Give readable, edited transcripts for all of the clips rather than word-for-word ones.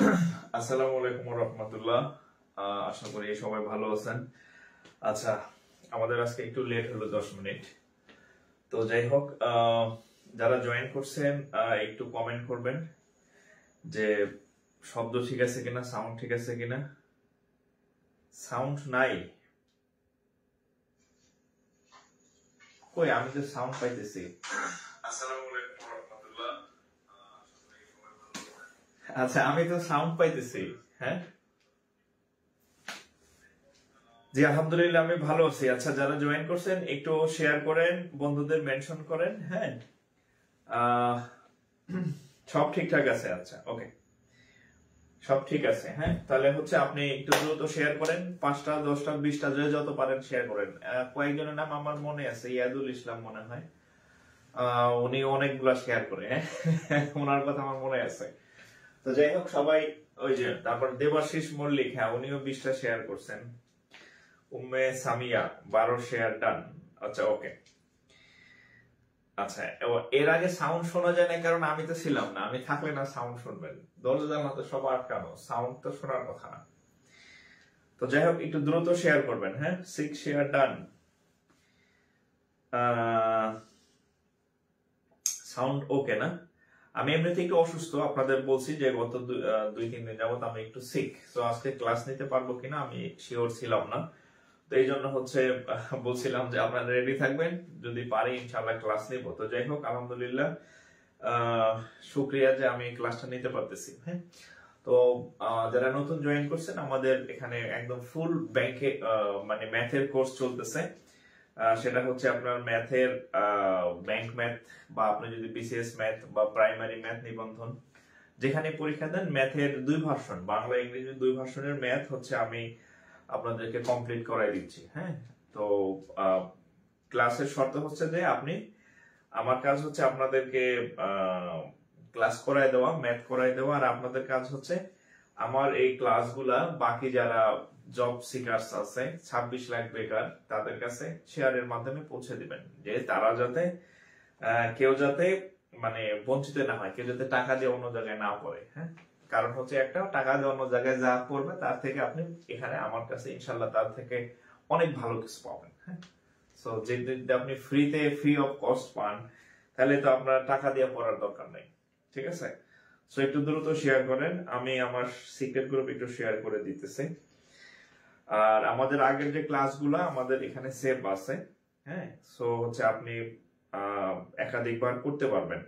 আসসালামু আলাইকুম ওয়া রাহমাতুল্লাহ। আশা করি সবাই ভালো আছেন। আচ্ছা, আমাদের আজকে একটু লেট হলো 10 মিনিট। তো যাই হোক, যারা জয়েন করছেন একটু কমেন্ট করবেন যে শব্দ ঠিক আছে কিনা, সাউন্ড ঠিক আছে কিনা। সাউন্ড নাই কই? আমি তো সাউন্ড পাইতেছি। আসসালামু আলাইকুম ওয়া রাহমাতুল্লাহ। আচ্ছা, আমি তো সাউন্ড পাইতেছি। হ্যাঁ জি, আলহামদুলিল্লাহ আমি ভালো আছি। আচ্ছা, যারা জয়েন করছেন একটু শেয়ার করেন, বন্ধুদের মেনশন করেন। হ্যাঁ, সব ঠিকঠাক আছে। আচ্ছা, ওকে, সব ঠিক আছে। হ্যাঁ, তাহলে হচ্ছে আপনি একটু দ্রুত শেয়ার করেন, 5টা 10টা 20টা যত পারেন শেয়ার করেন। কয়েকজনের নাম আমার মনে আছে, ইয়াদুল ইসলাম মনে হয়, উনি অনেকগুলা শেয়ার করে। হ্যাঁ, ওনার কথা আমার মনে আছে। তো যাই হোক, সবাই ওই যে তারপর দেবাশিস মল্লিক, হ্যাঁ উনিও 20টা শেয়ার করছেন। Umme Samia 12 share done. আচ্ছা, ওকে। আচ্ছা, এর আগে সাউন্ড শোনা যায় না কারণ আমি তো ছিলাম না। আমি থাকলে না সাউন্ড শুনবেন, দরজা জানলা তো সব আটকানো, সাউন্ড তো শোনার কথা না। তো যাই হোক, একটু দ্রুত শেয়ার করবেন। হ্যাঁ, 6 শেয়ার ডান। সাউন্ড ওকে না? আমি এমনিতে একটু অসুস্থ, আপনাদের বলছি যে গত 2-3 দিন যাবত আমি একটু সিক। তো আজকে ক্লাস নিতে পারবো কিনা আমি শিওর ছিলাম না। তো এই জন্য হচ্ছে বলছিলাম যে আপনারা রেডি থাকবেন, যদি পারি ইনশাআল্লাহ ক্লাস নিব। তো যাই হোক, আলহামদুলিল্লাহ, শুক্রিয়া যে আমি ক্লাসটা নিতে পারতেছি। হ্যাঁ, তো যারা নতুন জয়েন করছেন, আমাদের এখানে একদম ফুল ব্যাংকে মানে ম্যাথের কোর্স চলতেছে। সেটা হচ্ছে আপনার ম্যাথের ব্যাংক ম্যাথ, বা আপনি যদি বিসিএস ম্যাথ বা প্রাইমারি ম্যাথ নিবন্ধন যেখানে পরীক্ষা দেন, ম্যাথের 2 ভার্সন, বাংলা ইংরেজি 2 ভার্সনের ম্যাথ হচ্ছে আমি আপনাদেরকে কমপ্লিট করাই দিচ্ছি। হ্যাঁ, তো ক্লাসের শর্ত হচ্ছে যে আপনি, আমার কাজ হচ্ছে আপনাদেরকে ক্লাস করাই দেওয়া, ম্যাথ করাই দেওয়া, আর আপনাদের কাজ হচ্ছে আমার এই ক্লাসগুলা বাকি যারা জব সিকার্স আছে, 26 লাখ বেকার, তাদের কাছে শেয়ারের মাধ্যমে পৌঁছে দিবেন, যে তারা যাতে কেউ যাতে মানে বঞ্চিত না হয়, কেউ যাতে টাকা দিয়ে অন্য জায়গায় না পড়ে। হ্যাঁ, কারণ হচ্ছে একটা, টাকা দিয়ে অন্য জায়গায় যা পড়বে তার থেকে আপনি এখানে আমার কাছে ইনশাল্লাহ তার থেকে অনেক ভালো কিছু পাবেন। হ্যাঁ, সো যদি আপনি ফ্রিতে, ফ্রি অফ কস্ট পান, তাহলে তো আপনার টাকা দিয়ে পড়ার দরকার নেই। ঠিক আছে? সো একটু দ্রুত শেয়ার করেন, আমি আমার সিক্রেট গ্রুপ একটু শেয়ার করে দিতেছি। আর আমাদের আগের যে ক্লাসগুলো আমাদের এখানে সেভ আছে। হ্যাঁ, সো হচ্ছে আপনি একাধিকবার করতে পারবেন।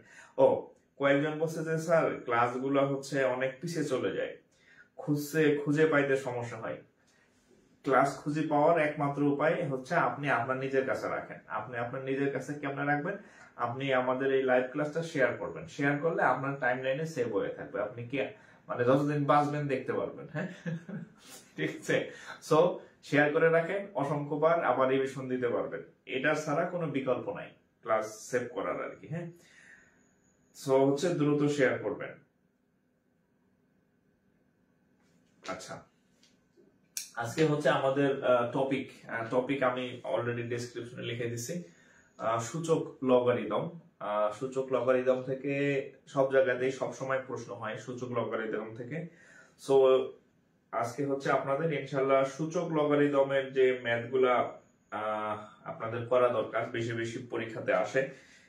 ও, কয়েকজন বলছে যে স্যার ক্লাসগুলো হচ্ছে অনেক পিছিয়ে চলে যায়, খুঁজে পাইতে সমস্যা হয়। ক্লাস খুঁজে পাওয়ার একমাত্র উপায় হচ্ছে আপনি আপনার নিজের কাছে রাখেন। আপনি আপনার নিজের কাছে কেমনে রাখবেন? আপনি আমাদের এই লাইভ ক্লাসটা শেয়ার করবেন। শেয়ার করলে আপনার টাইম লাইনে সেভ হয়ে থাকবে, আপনি কি মানে যতদিন বাঁচবেন দেখতে পারবেন। হ্যাঁ, ঠিক আছে? সো শেয়ার করে রাখেন অসংখ্যবার, আবার রিভিশন দিতে পারবেন। এটা ছাড়া কোনো বিকল্প নাই ক্লাস সেভ করার আর কি। হ্যাঁ, সো হচ্ছে দ্রুত শেয়ার করবেন। আচ্ছা, আজকে হচ্ছে আমাদের টপিক আমি অলরেডি ডেসক্রিপশনে লিখে দিছি, সূচক লগারিদম। সূচক লগারিদম থেকে সব জায়গাতেই সব সময় প্রশ্ন হয় সূচক লগারিদম থেকে। সো আজকে হচ্ছে আপনাদের ইনশাআল্লাহ সূচক লগারিদমের যে ম্যাথগুলা আপনাদের করা দরকার, বেশি বেশি পরীক্ষাতে আসে,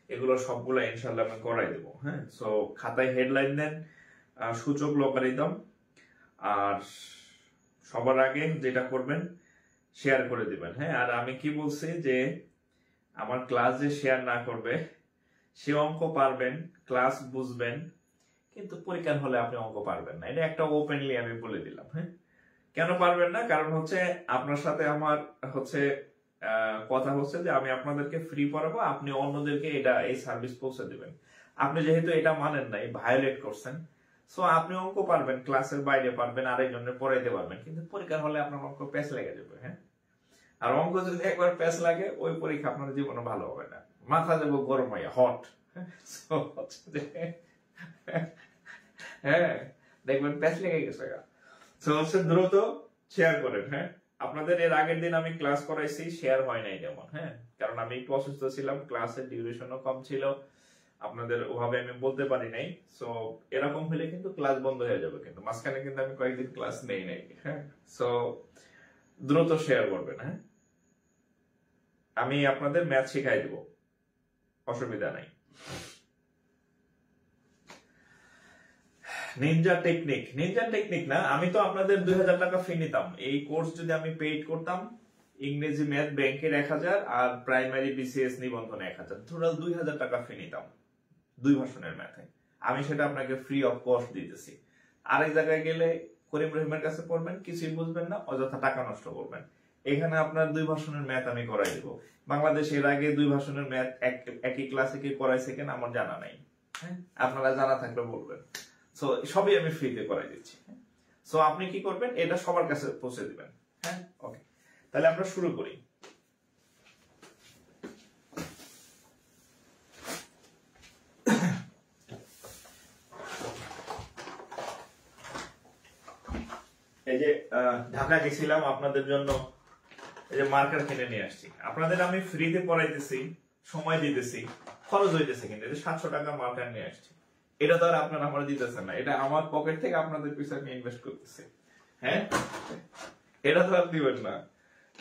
এগুলো সবগুলো ইনশাআল্লাহ আমি করাই দেব। হ্যাঁ, সো খাতায় হেডলাইন দেন সূচক লগারিদম, আর সবার আগে যেটা করবেন শেয়ার করে দিবেন। হ্যাঁ, আর আমি কি বলছি যে আমার ক্লাস যে শেয়ার না করবে সে অঙ্ক পারবেন, ক্লাস বুঝবেন, কিন্তু পরীক্ষার হলে আপনি অঙ্ক পারবেন না। এটা একটা ওপেনলি আমি বলে দিলাম। হ্যাঁ, কেন পারবেন না? কারণ হচ্ছে আপনার সাথে আমার হচ্ছে কথা হচ্ছে যে আমি আপনাদেরকে ফ্রি পড়াবো, আপনি অন্যদেরকে এই সার্ভিস পৌঁছে দিবেন। আপনি যেহেতু এটা মানেন নাই, ভায়োলেট করছেন, সো আপনি অঙ্ক পারবেন, ক্লাসের বাইরে পারবেন, আরেকজনের পড়াইতে পারবেন, কিন্তু পরীক্ষার হলে আপনার অঙ্ক প্যাচ লেগে যাবে। হ্যাঁ, আর অঙ্ক যদি একবার প্যাচ লাগে, ওই পরীক্ষা আপনার জীবনে ভালো হবে না, মাথা দেবো গরম হয়ে হট। হ্যাঁ, দেখবেন প্যাচ লেগে গেছে। তো হচ্ছে দ্রুত শেয়ার করেন। হ্যাঁ, আপনাদের এর আগের দিন আমি ক্লাস করাইছি, শেয়ার হয় নাই যেমন। হ্যাঁ, কারণ আমি একটু অসুস্থ ছিলাম, ক্লাসের ডিউরেশনও কম ছিল, আপনাদের ওভাবে আমি বলতে পারি নাই। সো এরকম হলে কিন্তু ক্লাস বন্ধ হয়ে যাবে, কিন্তু মাঝখানে কিন্তু আমি কয়েকদিন ক্লাস নেই নাই। হ্যাঁ, সো দ্রুত শেয়ার করবেন। হ্যাঁ, আমি আপনাদের ম্যাথ শিখাই দেব, অসুবিধা নাই। নিনজা টেকনিক না, আমি তো আপনাদের 2000 টাকা ফি নিতাম। এই কোর্স যদি আমি পেইড করতাম, ইংরেজি ম্যাথ ব্যাংকের 1000 আর প্রাইমারি বিসিএস নিবন্ধন 1000, টোটাল 2000 টাকা ফি নিতাম 2 ভার্সনের ম্যাথে। আমি সেটা আপনাকে ফ্রি অফ কস্ট দিতেছি। আরেক জায়গায় গেলে করিম রহিমের কাছে পড়বেন, কিছুই বুঝবেন না, অযথা টাকা নষ্ট করবেন। এখানে আপনার 2 ভার্সনের ম্যাথ আমি করাই দেব। বাংলাদেশে এর আগে 2 ভার্সনের ম্যাথ একই ক্লাসে কি করাইছে কিনা আমার জানা নাই। হ্যাঁ, আপনারা জানা থাকলে বলবেন। সো সবই আমি ফ্রিতে করাই দিচ্ছি। সো আপনি কি করবেন, এটা সবার কাছে পৌঁছে দিবেন। হ্যাঁ, ওকে, তাহলে আমরা শুরু করি। এই যে ঢাকা গেছিলাম আপনাদের জন্য, এই যে মার্কার কিনে নিয়ে আসছি। আপনাদের আমি ফ্রিতে পড়াইতেছি, সময় দিতেছি, খরচ হইতেছে, কিন্তু 700 টাকা মার্কার নিয়ে আসছি। এটা তো আর আপনারা আমার দিতেছেন না, এটা আমার পকেট থেকে আপনাদের পিছনে আমি ইনভেস্ট করতেছি। হ্যাঁ, এটা তো আর দিবেন না,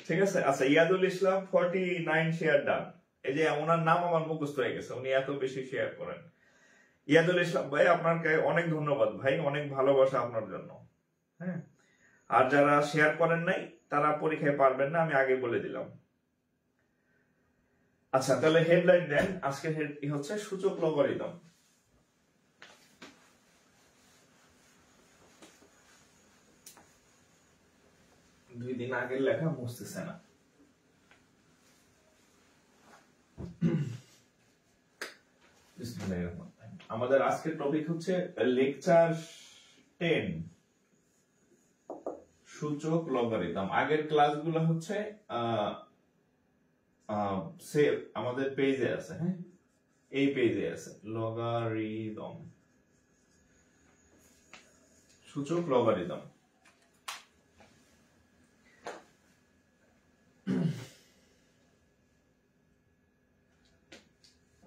ঠিক আছে? আচ্ছা, ইয়াদুল ইসলাম 49 শেয়ার ডান। এই যে ওনার নাম আমার মুখস্থ হয়ে গেছে, উনি এত বেশি শেয়ার করেন। ইয়াদুল ইসলাম ভাই, আপনাকে অনেক ধন্যবাদ ভাই, অনেক ভালোবাসা আপনার জন্য। হ্যাঁ, আর যারা শেয়ার করেন নাই তারা পরীক্ষায় পারবেন না, আমি আগে বলে দিলাম। আচ্ছা, তাহলে হেডলাইন দেন। আজকে হচ্ছে সূচক লগারিদম। দুই দিন আগের লেখা মুছতেছে না। আমাদের আজকের টপিক হচ্ছে লেকচার 10, সূচক লগারিদম। আগের ক্লাসগুলো হচ্ছে আমাদের পেজে আছে। হ্যাঁ, এই পেজে আছে লগারিদম, সূচক লগারিদম।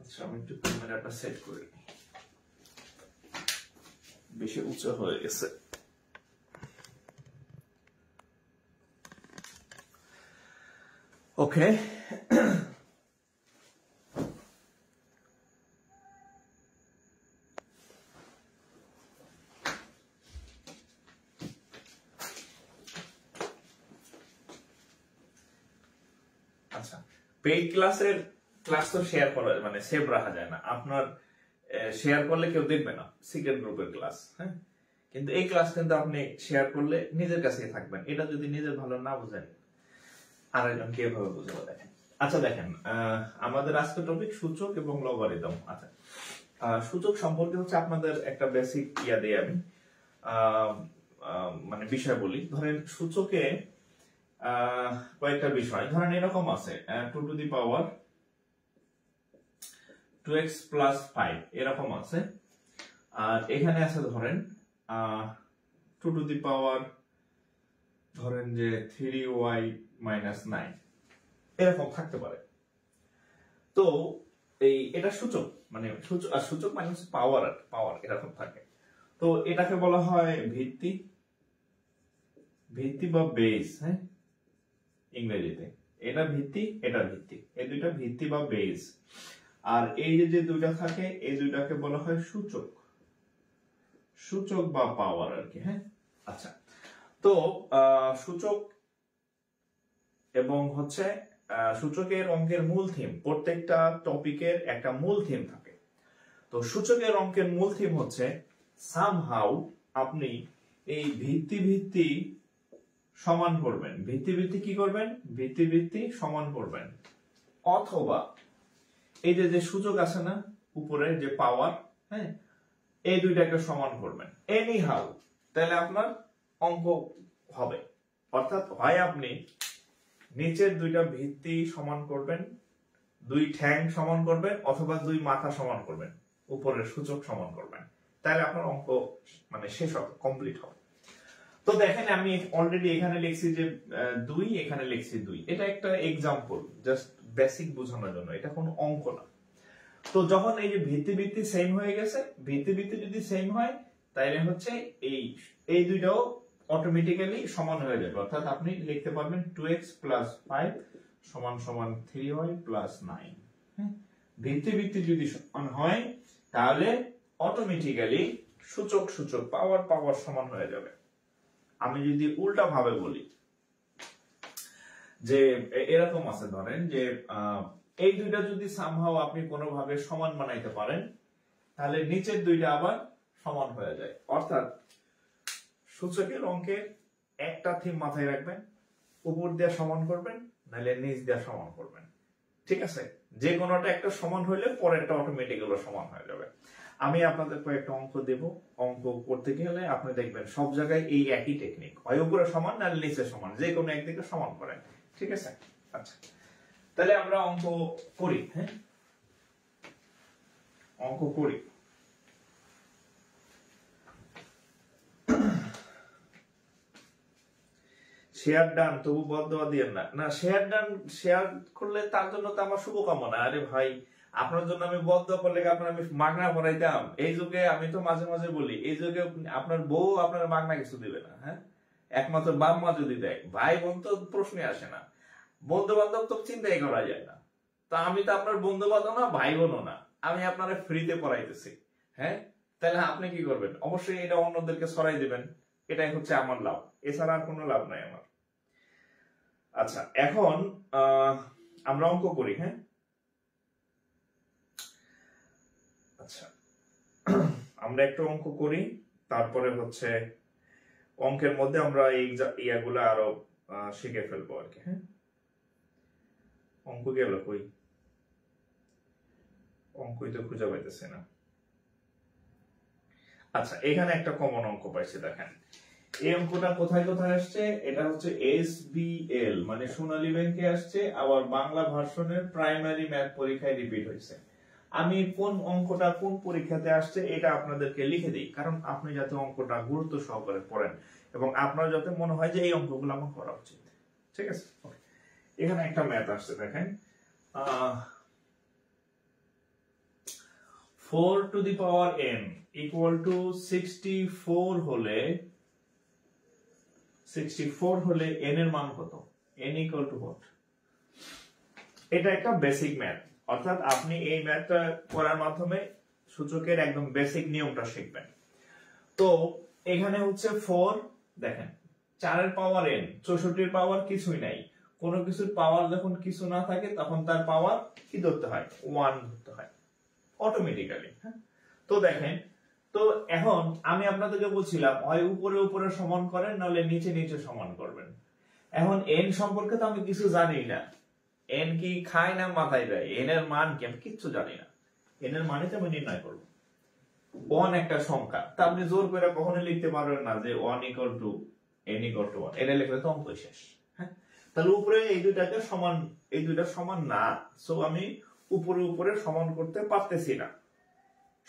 আচ্ছা, আমি একটু ক্যামেরাটা সেট করে নিই, বেশি উঁচু হয়ে গেছে। ওকে, আচ্ছা, পেইড ক্লাসের ক্লাস তো শেয়ার করা মানে সেভ রাখা যায় না। আপনার শেয়ার করলে কেউ দেখবে না, সিক্রেট গ্রুপের ক্লাস। হ্যাঁ, কিন্তু এই ক্লাস কিন্তু আপনি শেয়ার করলে নিজের কাছেই থাকবেন। এটা যদি নিজের ভালো না বুঝেন, আরেকজন কিভাবে বুঝবো? দেখেন, আচ্ছা দেখেন, আমাদের আজকের টপিক সূচক এবং লগারিদম। আচ্ছা, সূচক সম্পর্কে হচ্ছে আপনাদের একটা বেসিক ইয়া দেই আমি, মানে বিষয় বলি। ধরেন সূচকে কয়েকটা বিষয়, ধরেন এরকম আছে 2 to the power 2x plus 5 এরকম আছে। আর এখানে আছে ধরেন 2 টু দি পাওয়ার ধরেন যে 3y মাইনাস 9 এরকম থাকতে পারে। তো এটা সূচক, মানে সূচক মানে হচ্ছে পাওয়ার এরকম থাকে। তো এটাকে বলা হয় ভিত্তি বা বেস। হ্যাঁ, ইংরেজিতে এটা ভিত্তি, এটা ভিত্তি, এই দুইটা ভিত্তি বা বেস। আর এই যে দুইটা থাকে, এই দুইটাকে বলা হয় সূচক বা পাওয়ার আর কি। হ্যাঁ, আচ্ছা, তো সূচক এবং হচ্ছে সূচকের অঙ্কের মূল থিম, প্রত্যেকটা টপিকের একটা মূল থিম থাকে। তো সূচকের অঙ্কের মূল থিম হচ্ছে সামহাউ আপনি এই ভিত্তি সমান করবেন। ভিত্তি কি করবেন? ভিত্তি সমান করবেন, অথবা এই যে সূচক আছে না উপরে যে পাওয়ার, হ্যাঁ, এই দুইটাকে সমান করবেন এনি হাউ, তাহলে আপনার অঙ্ক হবে। অর্থাৎ হয় আপনি নিচের দুইটা ভিত্তি সমান করবেন, দুই ঠ্যাং সমান করবেন, অথবা দুই মাথা সমান করবেন, উপরের সূচক সমান করবেন, তাহলে আপনার অঙ্ক মানে শেষ হবে, কমপ্লিট হবে। তো দেখেন, আমি অলরেডি এখানে লিখছি যে 2, এখানে লিখছি 2। এটা একটা এক্সাম্পল, জাস্ট বেসিক বোঝানোর জন্য, এটা কোনো অঙ্ক না। তো যখন এই যে ভিত্তি সেম হয়ে গেছে, ভিত্তি যদি সেম হয় তাহলে হচ্ছে এই দুইটাও অটোমেটিক্যালি সমান হয়ে যাবে, অর্থাৎ আপনি লিখতে পারবেন 2x + 5 = 3y + 9। ভিত্তি যদি সমান হয় তাহলে অটোমেটিক্যালি সূচক পাওয়ার সমান হয়ে যাবে। আমি যদি উল্টা ভাবে বলি যে এরকম আছে, ধরেন যে এই দুইটা যদি সামহাও আপনি কোনোভাবে সমান বানাইতে পারেন তাহলে নিচের দুইটা আবার সমান হয়ে যায়। অর্থাৎ সূচকের অঙ্কের একটা থিম মাথায় রাখবেন, উপর দিয়ে সমান করবেন নাহলে নিচ দিয়ে সমান করবেন, ঠিক আছে? যে কোনোটা একটা সমান হইলে পরেরটা অটোমেটিক্যালি সমান হয়ে যাবে। আমি আপনাদের কয়েকটা অঙ্ক দেব, অঙ্ক করতে গেলে আপনি দেখবেন সব জায়গায় এই একই টেকনিক, হয় উপরে সমান নাহলে নিচে সমান, যে কোনো একদিকে সমান করেন, ঠিক আছে? আচ্ছা, তাহলে আমরা অঙ্ক করি। হ্যাঁ, অঙ্ক করি। শেয়ার ডান, তবু বদদোয়া দিয়েন না। না, শেয়ার ডান, শেয়ার করলে তার জন্য তো আমার শুভকামনা। আরে ভাই, আপনার জন্য আমি বদদোয়া করলে আপনার আমি মাগনা পড়াইতাম? এই যুগে আমি তো মাঝে মাঝে বলি, এই যুগে আপনার বউ আপনার মাগনা কিছু দিবে না। হ্যাঁ, একমাত্র বাপ মা যদি দেয়, ভাই বোন তো প্রশ্নে আসে না, বন্ধু বান্ধব তো চিন্তাই করা যায় না। তা আমি তো আপনার বন্ধু বান্ধব না, ভাই বোনও না, আমি আপনারা ফ্রিতে পড়াইতেছি। হ্যাঁ, তাহলে আপনি কি করবেন? অবশ্যই এটা অন্যদেরকে ছড়াই দিবেন, এটাই হচ্ছে আমার লাভ, এছাড়া আর কোনো লাভ নাই আমার। আচ্ছা, এখন আমরা অঙ্ক করি। হ্যাঁ, আচ্ছা, আমরা একটু অঙ্ক করি, তারপরে হচ্ছে অঙ্কের মধ্যে আমরা এই ইয়াগুলো আরো শিখে ফেলবো আর কি। হ্যাঁ, অঙ্ক গেল কই? অঙ্কই তো খুঁজে পাইতেছে না। আচ্ছা, এখানে একটা কমন অঙ্ক পাইছি, দেখেন। এই অঙ্কটা কোথায় কোথায় আসছে? এটা হচ্ছে SBL মানে সোনালী ব্যাংকে আসছে, আবার বাংলা ভার্সনের প্রাইমারি ম্যাথ পরীক্ষায় রিপিট হয়েছে। আমি কোন অঙ্কটা কোন পরীক্ষাতে আসছে এটা আপনাদেরকে লিখে দিই, কারণ আপনি যাতে অঙ্কটা গুরুত্ব সহকারে পড়েন এবং আপনার যাতে মনে হয় যে এই অঙ্কগুলো আমার করা উচিত। ঠিক আছে? এখানে একটা ম্যাথ আসছে, দেখেন। 4 to the power n equal to 64 হলে n এর মান কত? n equal to what? এটা একটা বেসিক ম্যাথ, অর্থাৎ আপনি এই ম্যাথটা করার মাধ্যমে সূচকের একদম বেসিক নিয়মটা শিখবেন। তো এখানে হচ্ছে 4, দেখেন 4 এর পাওয়ার n, 64 এর পাওয়ার কিছুই নাই। কোনো কিছুর পাওয়ার যখন কিছু না থাকে তখন তার পাওয়ার কি ধরতে হয়? 1 ধরতে হয় অটোমেটিক্যালি। হ্যাঁ, তো দেখেন, তো এখন আমি আপনাদেরকে বলছিলাম হয় উপরে উপরে সমান করেন নাহলে নিচে নিচে সমান করবেন। এখন n সম্পর্কে তো আমি কিছু জানি না, n কি খায় না মাথায় দেয়, n এর মান কি আমি কিচ্ছু জানি না। n এর মানই তো আমি নির্ণয় করব। 1 একটা সংখ্যা, তা আপনি জোর করে কখনো লিখতে পারবেন না যে 1 = n = 1, এটা লিখলে তো অঙ্ক শেষ। হ্যাঁ, তাহলে উপরে এই দুইটাকে সমান, এই দুইটা সমান না, সো আমি উপরে উপরে সমান করতে পারতেছি না,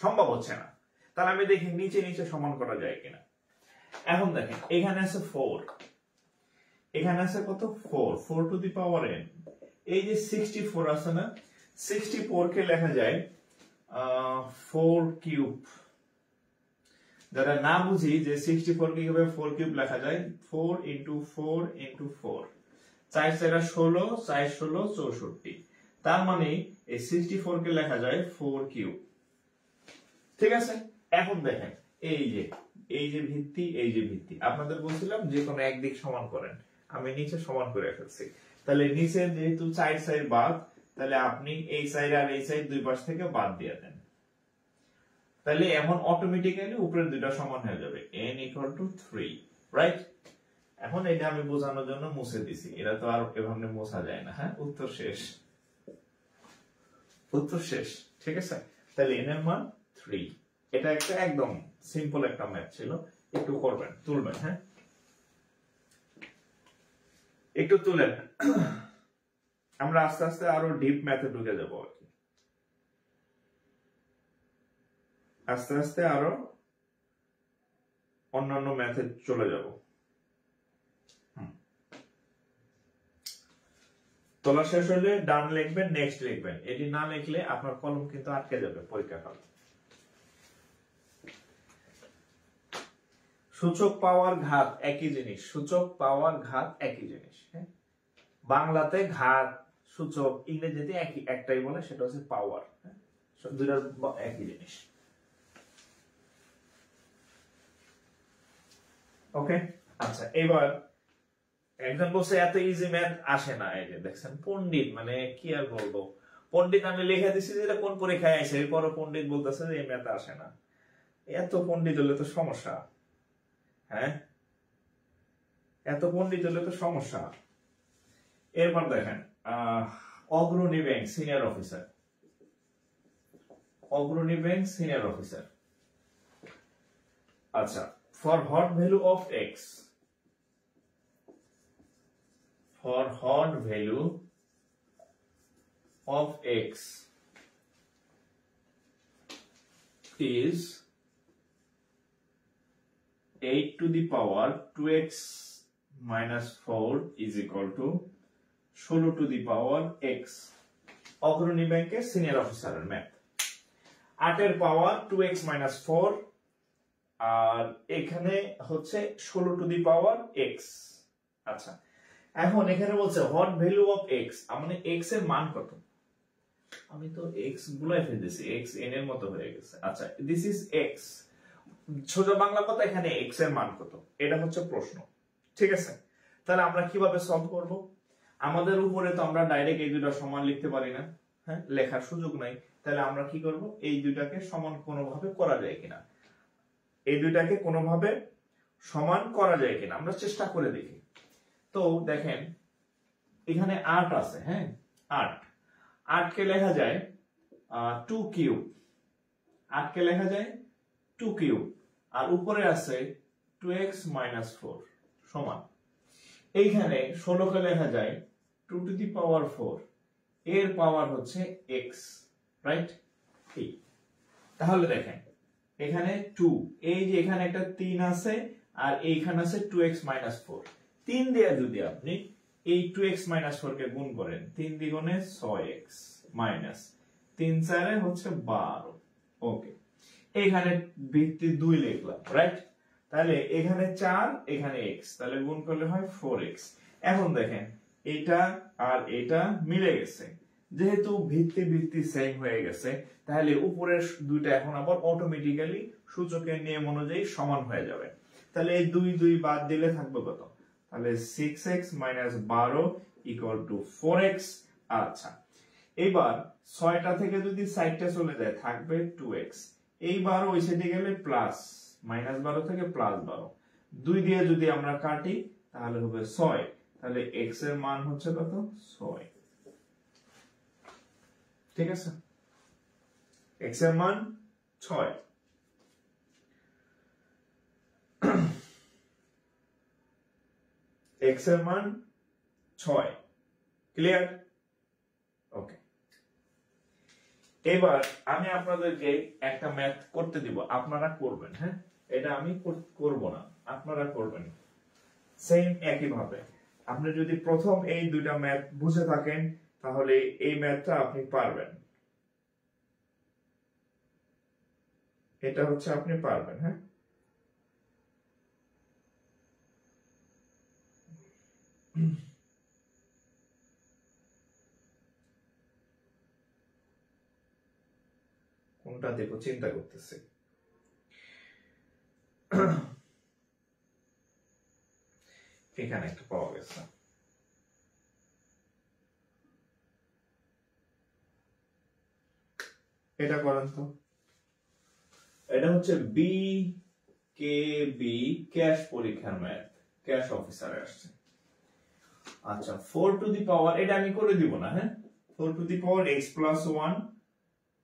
সম্ভব হচ্ছে না। তাহলে আমি দেখি নিচে নিচে সমান করা যায় কিনা। এখন দেখেন, এখানে আছে 4, এখানে আছে কত? 4 to the power n। এই যে 64 আছে না, 64 কে লেখা যায় 4 কিউব। যারা না বুঝি যে 64 কে কিভাবে 4 কিউব লেখা যায়, 4 × 4 × 4, 4 × 16, 4 16 64। তার মানে এই 64 কে লেখা যায় 4 কিউব। ঠিক আছে? এখন দেখেন, এই যে ভিত্তি, এই যে ভিত্তি, আপনাদের বলছিলাম যে কোনো একদিক সমান করেন, আমি নিচে সমান করে ফেলছি। তাহলে নিচে যেহেতু 4 সাইড বাদ, তাহলে আপনি এই সাইড আর এই সাইড দুই পাশ থেকে বাদ দিয়ে দেন, তাহলে এখন অটোমেটিক্যালি উপরের দুইটা সমান হয়ে যাবে, n = 3, রাইট? এখন এটা আমি বোঝানোর জন্য মুছে দিছি, এটা তো আর এভাবে মোছা যায় না। হ্যাঁ, উত্তর শেষ, উত্তর শেষ। ঠিক আছে? তাহলে n এর মান 3। এটা একটা একদম সিম্পল একটা ম্যাথ ছিল, একটু করবেন, তুলবেন। হ্যাঁ, একটু তুলেন, আমরা আস্তে আস্তে আরো ডিপ ম্যাথে ঢুকে যাব আর কি, আস্তে আস্তে আরো অন্যান্য ম্যাথে চলে যাব। তোলা শেষ হলে ডান লিখবেন, নেক্সট লিখবেন। এটি না লিখলে আপনার কলম কিন্তু আটকে যাবে পরীক্ষা হলে। সূচক পাওয়ার ঘাত একই জিনিস, সূচক পাওয়ার ঘাত একই জিনিস। হ্যাঁ, বাংলাতে ঘাত সূচক, ইংরেজিতে একই, একটাই বলে, সেটা হচ্ছে পাওয়ার। দুইটার একই জিনিস। ওকে, আচ্ছা এবার একজন বলছে এত ইজি ম্যাথ আসে না। এই যে দেখছেন পণ্ডিত, মানে কি আর বলবো, পণ্ডিত আমি লিখে দিছি যেটা কোন পরীক্ষায় আসে, এরপরও পণ্ডিত বলতেছে যে এই ম্যাথ আসে না। এত পণ্ডিত হলে তো সমস্যা। হ্যাঁ, এত পণ্ডিত হলে তো সমস্যা। এরপর দেখেন অগ্রণী ব্যাংক সিনিয়র অফিসার, অগ্রণী ব্যাংক সিনিয়র অফিসার। আচ্ছা, for hot value of x, for hot value of x is 8 to the power 2x minus 4 is equal to 16 to the power x। অগ্রণী ব্যাংকের সিনিয়র অফিসারের ম্যাথ। 8 এর পাওয়ার 2x minus 4 আর এখানে হচ্ছে 16 to the power x। আচ্ছা, এখন এখানে বলছে হোয়াট ভ্যালু অফ এক্স, মানে এক্স এর মান কত। আমি তো এক্স গুলাই ফেলেছি, এক্স এন এর মতো হয়ে গেছে। আচ্ছা, দিস ইজ এক্স, সোজা বাংলা কথা এখানে এক্স এর মান কত, এটা হচ্ছে প্রশ্ন। ঠিক আছে, তাহলে আমরা কিভাবে সলভ করব? আমাদের উপরে তো আমরা ডাইরেক্ট এই দুটো সমান লিখতে পারি না, হ্যাঁ, লেখার সুযোগ নাই। তাহলে আমরা কি করব, এই দুইটাকে সমান কোনোভাবে করা যায় কিনা, এই দুইটাকে কোনোভাবে সমান করা যায় কিনা আমরা চেষ্টা করে দেখি। তো দেখেন এখানে 8 আছে, হ্যাঁ 8 কে লেখা যায় 2 কিউব, 8 কে লেখা যায় 2 কিউব, আর উপরে আছে 2x minus 4 সমান। এইখানে 16 কে লেখা যায় 2 to the power 4, এর পাওয়ার হচ্ছে x, রাইট? তাহলে দেখেন এখানে 2, এই যে এখানে একটা 3 আছে আর এইখানে আছে 2x minus 4। 3 দিয়ে যদি আপনি এই 2x minus 4 কে গুণ করেন, 3 দ্বিগুণে 6x মাইনাস 3 4 হচ্ছে 12। ওকে, এখানে ভিত্তি 2 লিখলাম, রাইট? তাহলে এখানে 4, এখানে x, তাহলে গুণ করলে হয় 4x। এখন দেখেন এটা আর এটা মিলে গেছে, যেহেতু ভিত্তি সেম হয়ে গেছে, তাহলে উপরের দুইটা এখন আবার অটোমেটিক্যালি সূচকের নিয়ম অনুযায়ী সমান হয়ে যাবে। তাহলে এই 2 2 বাদ দিলে থাকবে কত? তাহলে 6x minus 12 equal to 4x। আচ্ছা, এবার 6টা থেকে যদি সাইডটা চলে যায় থাকবে 2x, এই 12 ওই সাইডে গেলে প্লাস, মাইনাস 12 থেকে প্লাস 12, 2 দিয়ে যদি আমরা কাটি তাহলে হবে 6, তাহলে x এর মান হচ্ছে কত? 6। ঠিক আছে, x এর মান 6। x এর মান 6, ক্লিয়ার? ওকে, এবার আমি আপনাদেরকে একটা ম্যাথ করতে দিব, আপনারা করবেন। হ্যাঁ, এটা আমি করব না, আপনারা করবেন সেম একই ভাবে। আপনি যদি প্রথম এই দুইটা ম্যাথ বুঝে থাকেন তাহলে এই ম্যাথটা আপনি পারবেন, এটা হচ্ছে আপনি পারবেন। হ্যাঁ, কোনটা দেখো চিন্তা করতেছি। এখানে একটা পাওয়া গেছে, এটা করেন তো। এটা হচ্ছে BKB ক্যাশ পরীক্ষার ম্যাথ, ক্যাশ অফিসারে আসছে। আচ্ছা, 4 টু দি পাওয়ার, এটা আমি করে দিব না। হ্যাঁ, 4 two the power x plus 1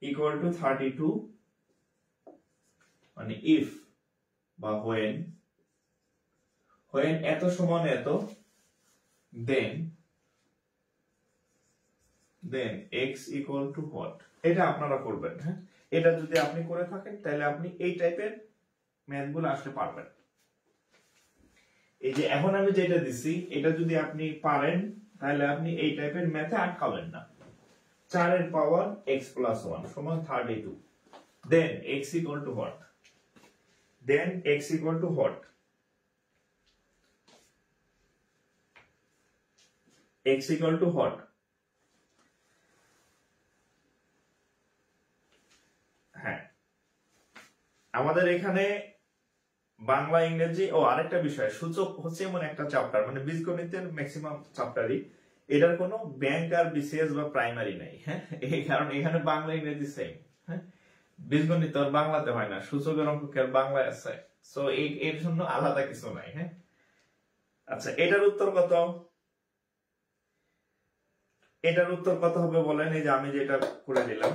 equal to 32, মানে if বা when এত সমান এত, then x equal to what, এটা আপনারা করবেন। হ্যাঁ, এটা যদি আপনি করে থাকেন তাহলে আপনি এই টাইপের ম্যাথগুলো আসলে পারবেন। এই যে এখন আমি যেটা দিছি এটা যদি আপনি পারেন তাহলে আপনি এই টাইপের ম্যাথে আটকাবেন না। 4 এর পাওয়ার x + 1 সমান 32। Then x equal to what? Then x equal to what? x equal to what? হ্যাঁ, আমাদের এখানে বাংলা ইংরেজি ও আরেকটা বিষয়, সূচক হচ্ছে এমন একটা চ্যাপ্টার, মানে বীজগণিতের ম্যাক্সিমাম চ্যাপ্টারই এটার কোনো ব্যাংক আর বিসিএস বা প্রাইমারি নাই। হ্যাঁ, এই কারণে এখানে বাংলা ইংরেজি সেম। হ্যাঁ, বীজগণিত আর বাংলাতে হয় না, সূচকের অঙ্ক কি আর বাংলায় আছে? সো এর জন্য আলাদা কিছু নাই। হ্যাঁ, আচ্ছা, এটার উত্তর কত? এটার উত্তর কত হবে বলেন? এই যে আমি যেটা করে দিলাম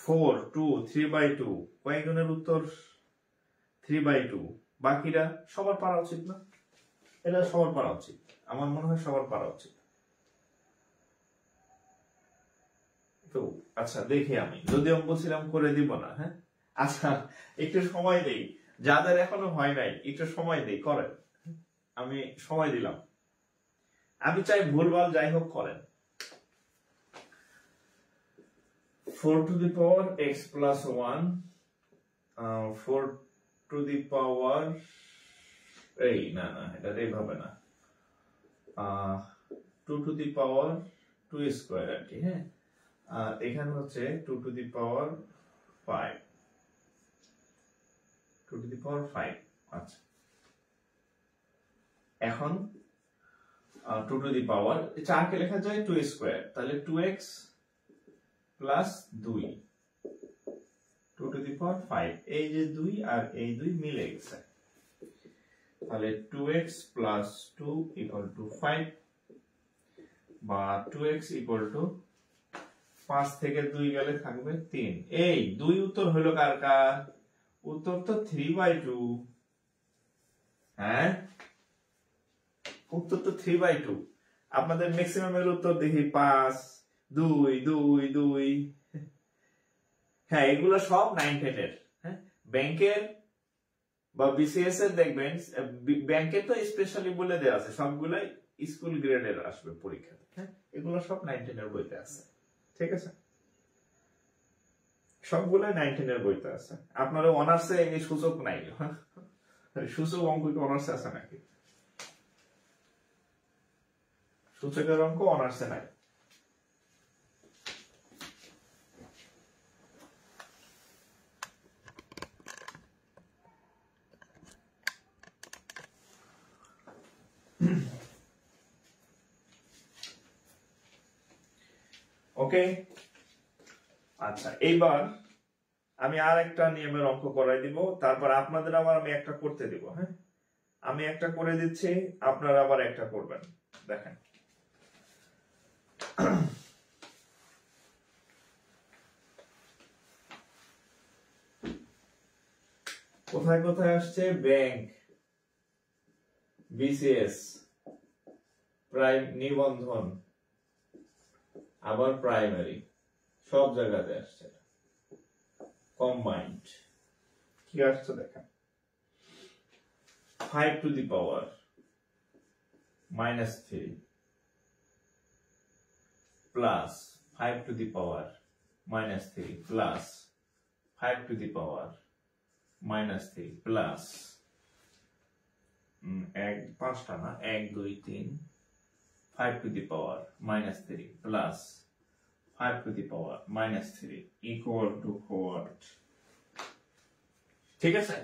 4 2 3/2, কয়েকজনের উত্তর 3/2, বাকিরা সবার পারা উচিত না? এটা সবার পারা উচিত, আমার মনে হয় সবার পারা উচিত। তো আচ্ছা, দেখি আমি যদিও বলছিলাম করে দিব না। হ্যাঁ, আচ্ছা একটু সময় দেই, যাদের এখনো হয় নাই একটু সময় দেই, করেন। আমি সময় দিলাম, আমি চাই ভুলভাল যাই হোক করেন। 4 to the power x plus 1, 4 to the power, এই না না, এটা এইভাবে না, 2 to the power 2 স্কয়ার আর কি। হ্যাঁ, আর এখানে হচ্ছে 2 to the power 5, 2 to the power 5। আচ্ছা, এখন 2 to the power 4 কে লেখা যায় 2 স্কয়ার, তাহলে 2x plus 2, 2 to the power 5, এই যে 2 আর এই 2 মিলে গেছে, তাহলে 2x plus 2 equal to 5, বা 2x equal to 5 থেকে 2 গেলে থাকবে 3। এই 2 উত্তর হলো কার কার? উত্তর তো 3/2। হ্যাঁ, উত্তর তো 3/2। আপনাদের ম্যাক্সিমাম এর উত্তর দেখি 5 2 2 2। হ্যাঁ, এগুলো সব 9 10 এর। হ্যাঁ, ব্যাংকের বা বিসিএস এর দেখবেন, ব্যাংকে তো স্পেশালি বলে দেওয়া আছে সবগুলাই স্কুল গ্রেডের আসবে পরীক্ষাতে। হ্যাঁ, এগুলো সব 9 10 এর বইতে আছে। ঠিক আছে, সবগুলাই 9 10 এর বইতে আছে। আপনার অনার্সে এই সূচক নাই, সূচক অঙ্ক কি অনার্সে আছে নাকি? সূচকের অঙ্ক অনার্সে নাই। ওকে, আচ্ছা, এইবার আমি আর একটা নিয়মের অঙ্ক করাই দিব, তারপর আপনাদের আবার আমি একটা করতে দিব। হ্যাঁ, আমি একটা করে দিচ্ছি, আপনারা আবার একটা করবেন। দেখেন, কোথায় কোথায় আসছে? ব্যাংক, বিসিএস, প্রাইম নিবন্ধন, আবার প্রাইমারি, সব জায়গাতে আসছে। কম্বাইন্ড কি আসছে দেখেন, 5 to the power -3 plus 5 to the power -3 plus 5 to the power -3 plus 5টা না, 1 2 3, 5 to the power -3 plus 5 to the power -3 equal to what? ঠিক আছে,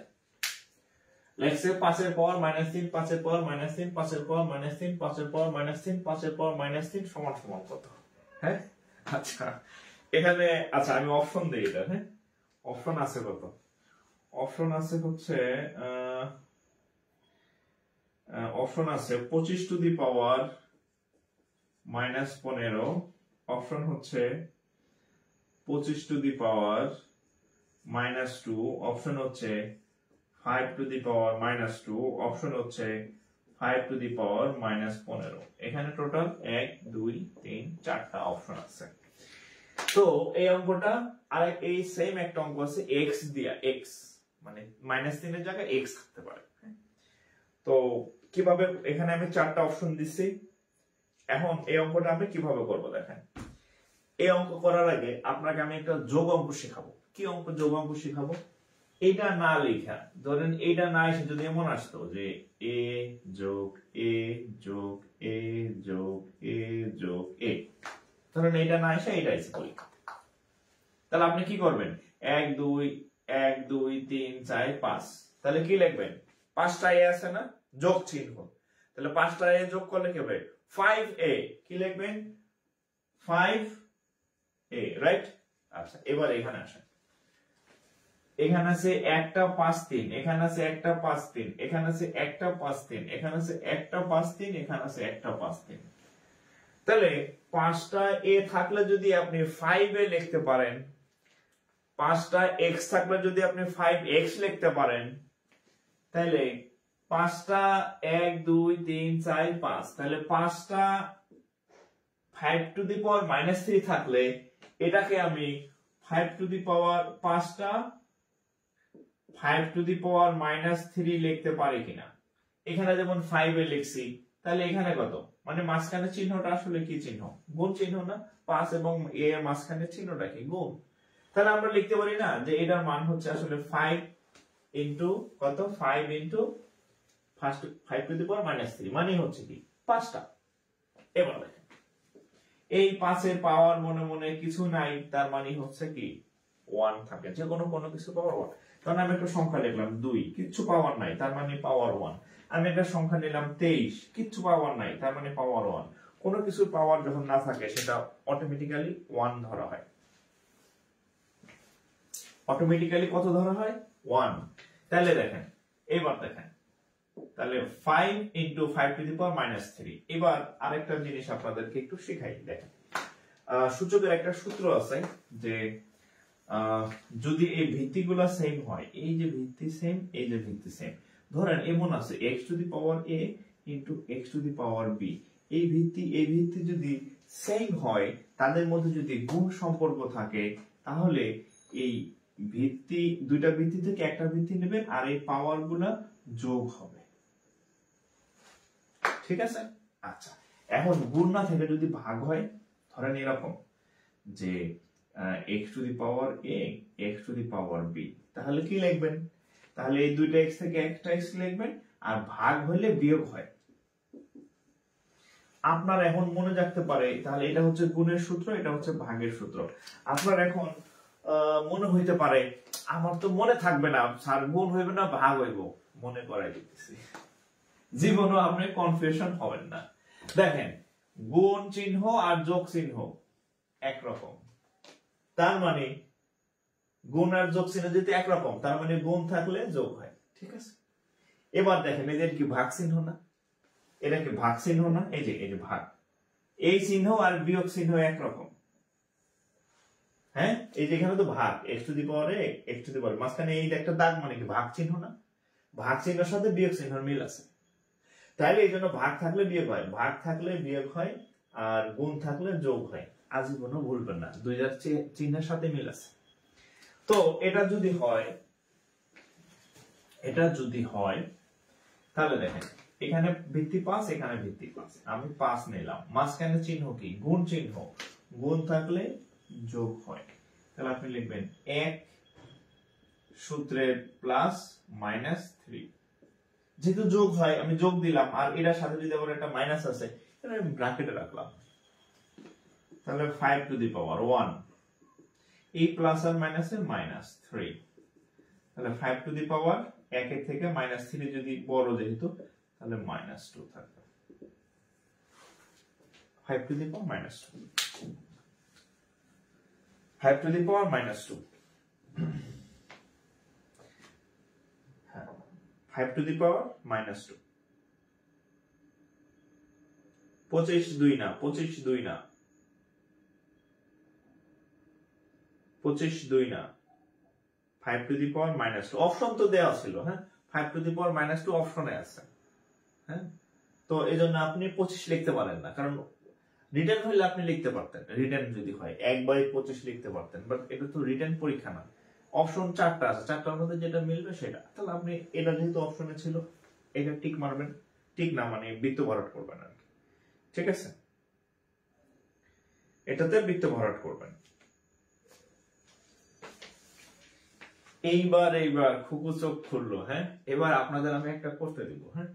let's say 5 এর পাওয়ার -3, 5 এর পাওয়ার -3, 5 এর পাওয়ার -3, 5 এর পাওয়ার -3, 5 এর পাওয়ার -3 সমান সমান কত? হ্যাঁ, আচ্ছা এখানে, আচ্ছা আমি অপশন দেই এটা। হ্যাঁ, অপশন আছে কত? অপশন আছে হচ্ছে অপশন আছে 25 to the power -15, অপশন হচ্ছে 25 to the power -2, অপশন হচ্ছে 5 to the power -2, অপশন হচ্ছে 5 to the power -15। এখানে টোটাল 1 2 3 4টা অপশন আছে। তো এই অঙ্কটা আর এই সেম একটা অঙ্ক আছে x দিয়া, x মানে -3 এর জায়গায় x থাকতে পারে। তো কিভাবে, এখানে আমি 4টা অপশন দিচ্ছি। এখন এই অঙ্কটা আমি কিভাবে করব দেখেন। এই অঙ্ক করার আগে আপনাকে আমি একটা যোগ অঙ্ক শেখাবো। কি অঙ্ক? যোগ অঙ্ক শেখাবো। এটা না লেখা, ধরেন এটা না এসে যদি এমন আসতো যে এ যোগ এ যোগ এ যোগ এ যোগ এ, ধরেন এটা না এসে এটা এসে পরীক্ষা, তাহলে আপনি কি করবেন? 1 2 1 2 3 4 5, তাহলে কি লিখবেন? 5টা এ আছে না, যোগ চিহ্ন, তাহলে 5টা এ যোগ করলে কি হবে? 5a। কি লিখবেন? 5a, right? আচ্ছা, এবার এখানে আসেন। এখানে আছে একটা 5 3, এখানে আছে একটা 5 3, এখানে আছে একটা 5 3, এখানে আছে একটা 5 3, এখানে আছে একটা 5 3। তাহলে 5টা এ থাকলে যদি আপনি 5a লিখতে পারেন, 5টা x থাকলে যদি আপনি 5x লিখতে পারেন, তাহলে 5টা 1 2 3 4 5, তাহলে 5টা 5 টু দি পাওয়ার -3 থাকলে এটাকে আমি 5 টু দি পাওয়ার 5টা 5 টু দি পাওয়ার -3 লিখতে পারি কিনা। এখানে যেমন 5 এ লিখছি, তাহলে এখানে কত, মানে মাঝখানে চিহ্নটা আসলে কি চিহ্ন? গুণ চিহ্ন না? 5 এবং a এর মাঝখানে চিহ্নটা কি? গুণ। তাহলে আমরা লিখতে পারি না যে এটার মান হচ্ছে আসলে 5 ইনটু কত? 5 ইনটু 5 টু দি পাওয়ার -3, মানে হচ্ছে কি 5টা। এবার দেখেন, এই 5 এর পাওয়ার মনে মনে কিছু নাই, তার মানে হচ্ছে কি 1 থাকে, যে কোনো কিছু পাওয়ার 1। কারণ আমি একটা সংখ্যা লিখলাম 2, কিচ্ছু পাওয়ার নাই, তার মানে পাওয়ার 1। আমি একটা সংখ্যা নিলাম 23, কিচ্ছু পাওয়ার নাই, তার মানে পাওয়ার 1। কোনো কিছু পাওয়ার যখন না থাকে সেটা অটোমেটিক্যালি 1 ধরা হয়। অটোমেটিক্যালি কত ধরা হয়? 1। তাহলে দেখেন, এবার দেখেন, তাহলে 5 ইনটু 5 টু দি পাওয়ার -3। এবার আরেকটা জিনিস আপনাদেরকে একটু শেখাই। দেখেন, সূচকের একটা সূত্র আছে যে যদি এই ভিত্তিগুলো সেম হয়, এই যে ভিত্তি সেম, এই যে ভিত্তি সেম, ধরেন এমন আছে x to the power a into x to the power b, এই ভিত্তি যদি সেম হয়, তাদের মধ্যে যদি গুণ সম্পর্ক থাকে, তাহলে এই ভিত্তি, দুইটা ভিত্তি থেকে একটা ভিত্তি নেবেন আর এই পাওয়ার গুলা যোগ হবে। ঠিক আছে? আচ্ছা, এখন গুণ না থেকে যদি ভাগ হয়, ধরেন এরকম যে x to the power a x to the power b, তাহলে কি লিখবেন? তাহলে এই দুইটা x থেকে একটা x লিখবেন, আর ভাগ হলে বিয়োগ হয়। আপনার এখন মনে রাখতে পারে, তাহলে এটা হচ্ছে গুণের সূত্র, এটা হচ্ছে ভাগের সূত্র। আপনার এখন মনে হইতে পারে আমার তো মনে থাকবে না স্যার, গুণ হইবে না ভাগ হইব, মনে করাই দিতেছি, জীবনও আপনি কনফিউশন হবেন না। দেখেন, গুণ চিহ্ন আর যোগ চিহ্ন একরকম, তার মানে গুণ আর যোগ চিহ্ন যদি একরকম, তার মানে গুণ থাকলে যোগ হয়। ঠিক আছে? এবার দেখেন, এদের কি ভাগ চিহ্ন না? এটা কি ভাগ চিহ্ন না? এই যে ভাগ, এই চিহ্ন আর বিয়োগ চিহ্ন একরকম। হ্যাঁ, এই যে এখানে তো ভাগ, x to the power a x to the power, মাঝখানে এই একটা দাগ, মানে কি ভাগ চিহ্ন না? ভাগ চিহ্নের সাথে বিয়োগ চিহ্নের মিল আছে, তাইলে এই জন্য ভাগ থাকলে বিয়োগ হয়, ভাগ থাকলে বিয়োগ হয়, আর গুণ থাকলে যোগ হয়। আজীবনও ভুলবেন না, দুইটার চিহ্নের সাথে মিল আছে। তো এটা যদি হয় তাহলে দেখেন, এখানে ভিত্তি 5, এখানে ভিত্তি 5, আমি 5 নিলাম, মাঝখানে চিহ্ন কি? গুণ চিহ্ন, গুণ থাকলে যোগ হয়। তাহলে আপনি লিখবেন 1 সূত্রের প্লাস -3, যেহেতু যোগ হয় আমি যোগ দিলাম, আর এটার সাথে যদি আবার একটা মাইনাস আছে, এটা আমি ব্র্যাকেটে রাখলাম, তাহলে 5 টু দি পাওয়ার 1, এই প্লাস আর মাইনাসের -3, তাহলে 5 টু দি পাওয়ার 1 এর থেকে -3 যদি বড়, যেহেতু, তাহলে -2 থাকবে। 5 two the power -2, 5 two the power -2, 5 two the পাওয়ার -2, 25 2 না, 25 2 না, 25 2 না, 5 টু দি পাওয়ার -2, অপশন তো দেওয়া ছিল। হ্যাঁ, 5 টু দি পাওয়ার -2 অপশনে আছে। হ্যাঁ, তো এই জন্য আপনি 25 লিখতে পারেন না, কারণ রিটার্ন হইলে আপনি লিখতে পারতেন, রিটার্ন যদি হয় 1/25 লিখতে পারতেন, বাট এটা তো রিটার্ন পরীক্ষা না। অপশন 4টা আছে, 4টার মধ্যে যেটা মিলবে সেটা, তাহলে আপনি এটা যেহেতু অপশনে ছিল, এটা টিক মারবেন, ঠিক না, মানে বৃত্ত ভরাট করবেন আর কি, ঠিক আছে? এটাতে বৃত্ত ভরাট করবেন। এইবার খুকু চোখ খুললো। হ্যাঁ, এবার আপনাদের আমি একটা করতে দিব। হ্যাঁ,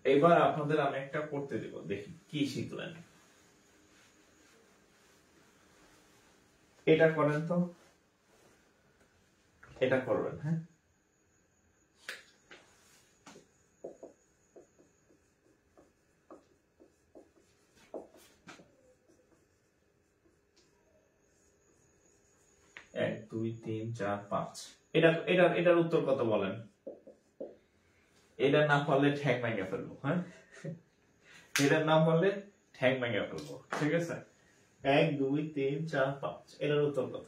এবার আপনাদের আমি একটা করতে দিব, দেখি কি শিখলেন। এটা করেন তো, এটা করবেন। হ্যাঁ, এক দুই তিন চার পাঁচ, এটার উত্তর কত বলেন? এটা না পারলে ঠ্যাং ভেঙে ফেলবো। হ্যাঁ, এটার নাম বললে ঠ্যাং ভেঙে ফেলবো, ঠিক আছে? এক দুই তিন চার পাঁচ, এটার উত্তর কত?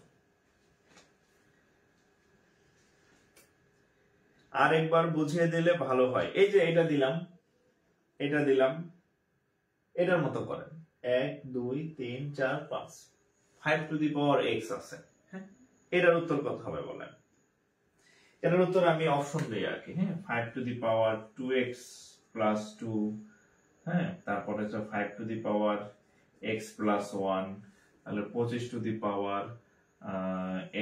আর একবার বুঝিয়ে দিলে ভালো হয়। এই যে এটা দিলাম, এটা দিলাম, এটার মতো করেন। এক দুই তিন চার পাঁচ, 5 টু দি পাওয়ার x আছে। হ্যাঁ, এটার উত্তর কত হবে বলেন? এটার উত্তর আমি অপশন দিই আর কি। হ্যাঁ, 5 two the power 2x plus 2, হ্যাঁ, তারপরে হচ্ছে 5 two the power x plus 1, তাহলে 25 two the power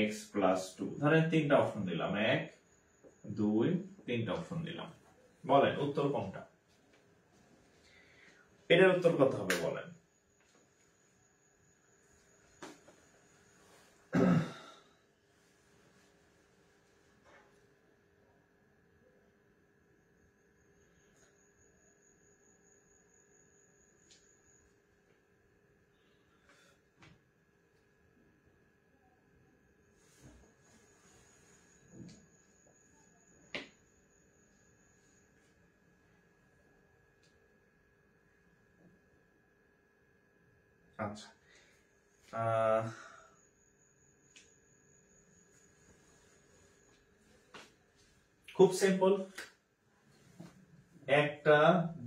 x plus 2। ধরেন তিনটা অপশন দিলাম, 1 2 তিনটা অপশন দিলাম, বলেন উত্তর কোনটা? এটার উত্তর কত হবে বলেন? আচ্ছা, খুব সিম্পল। একটা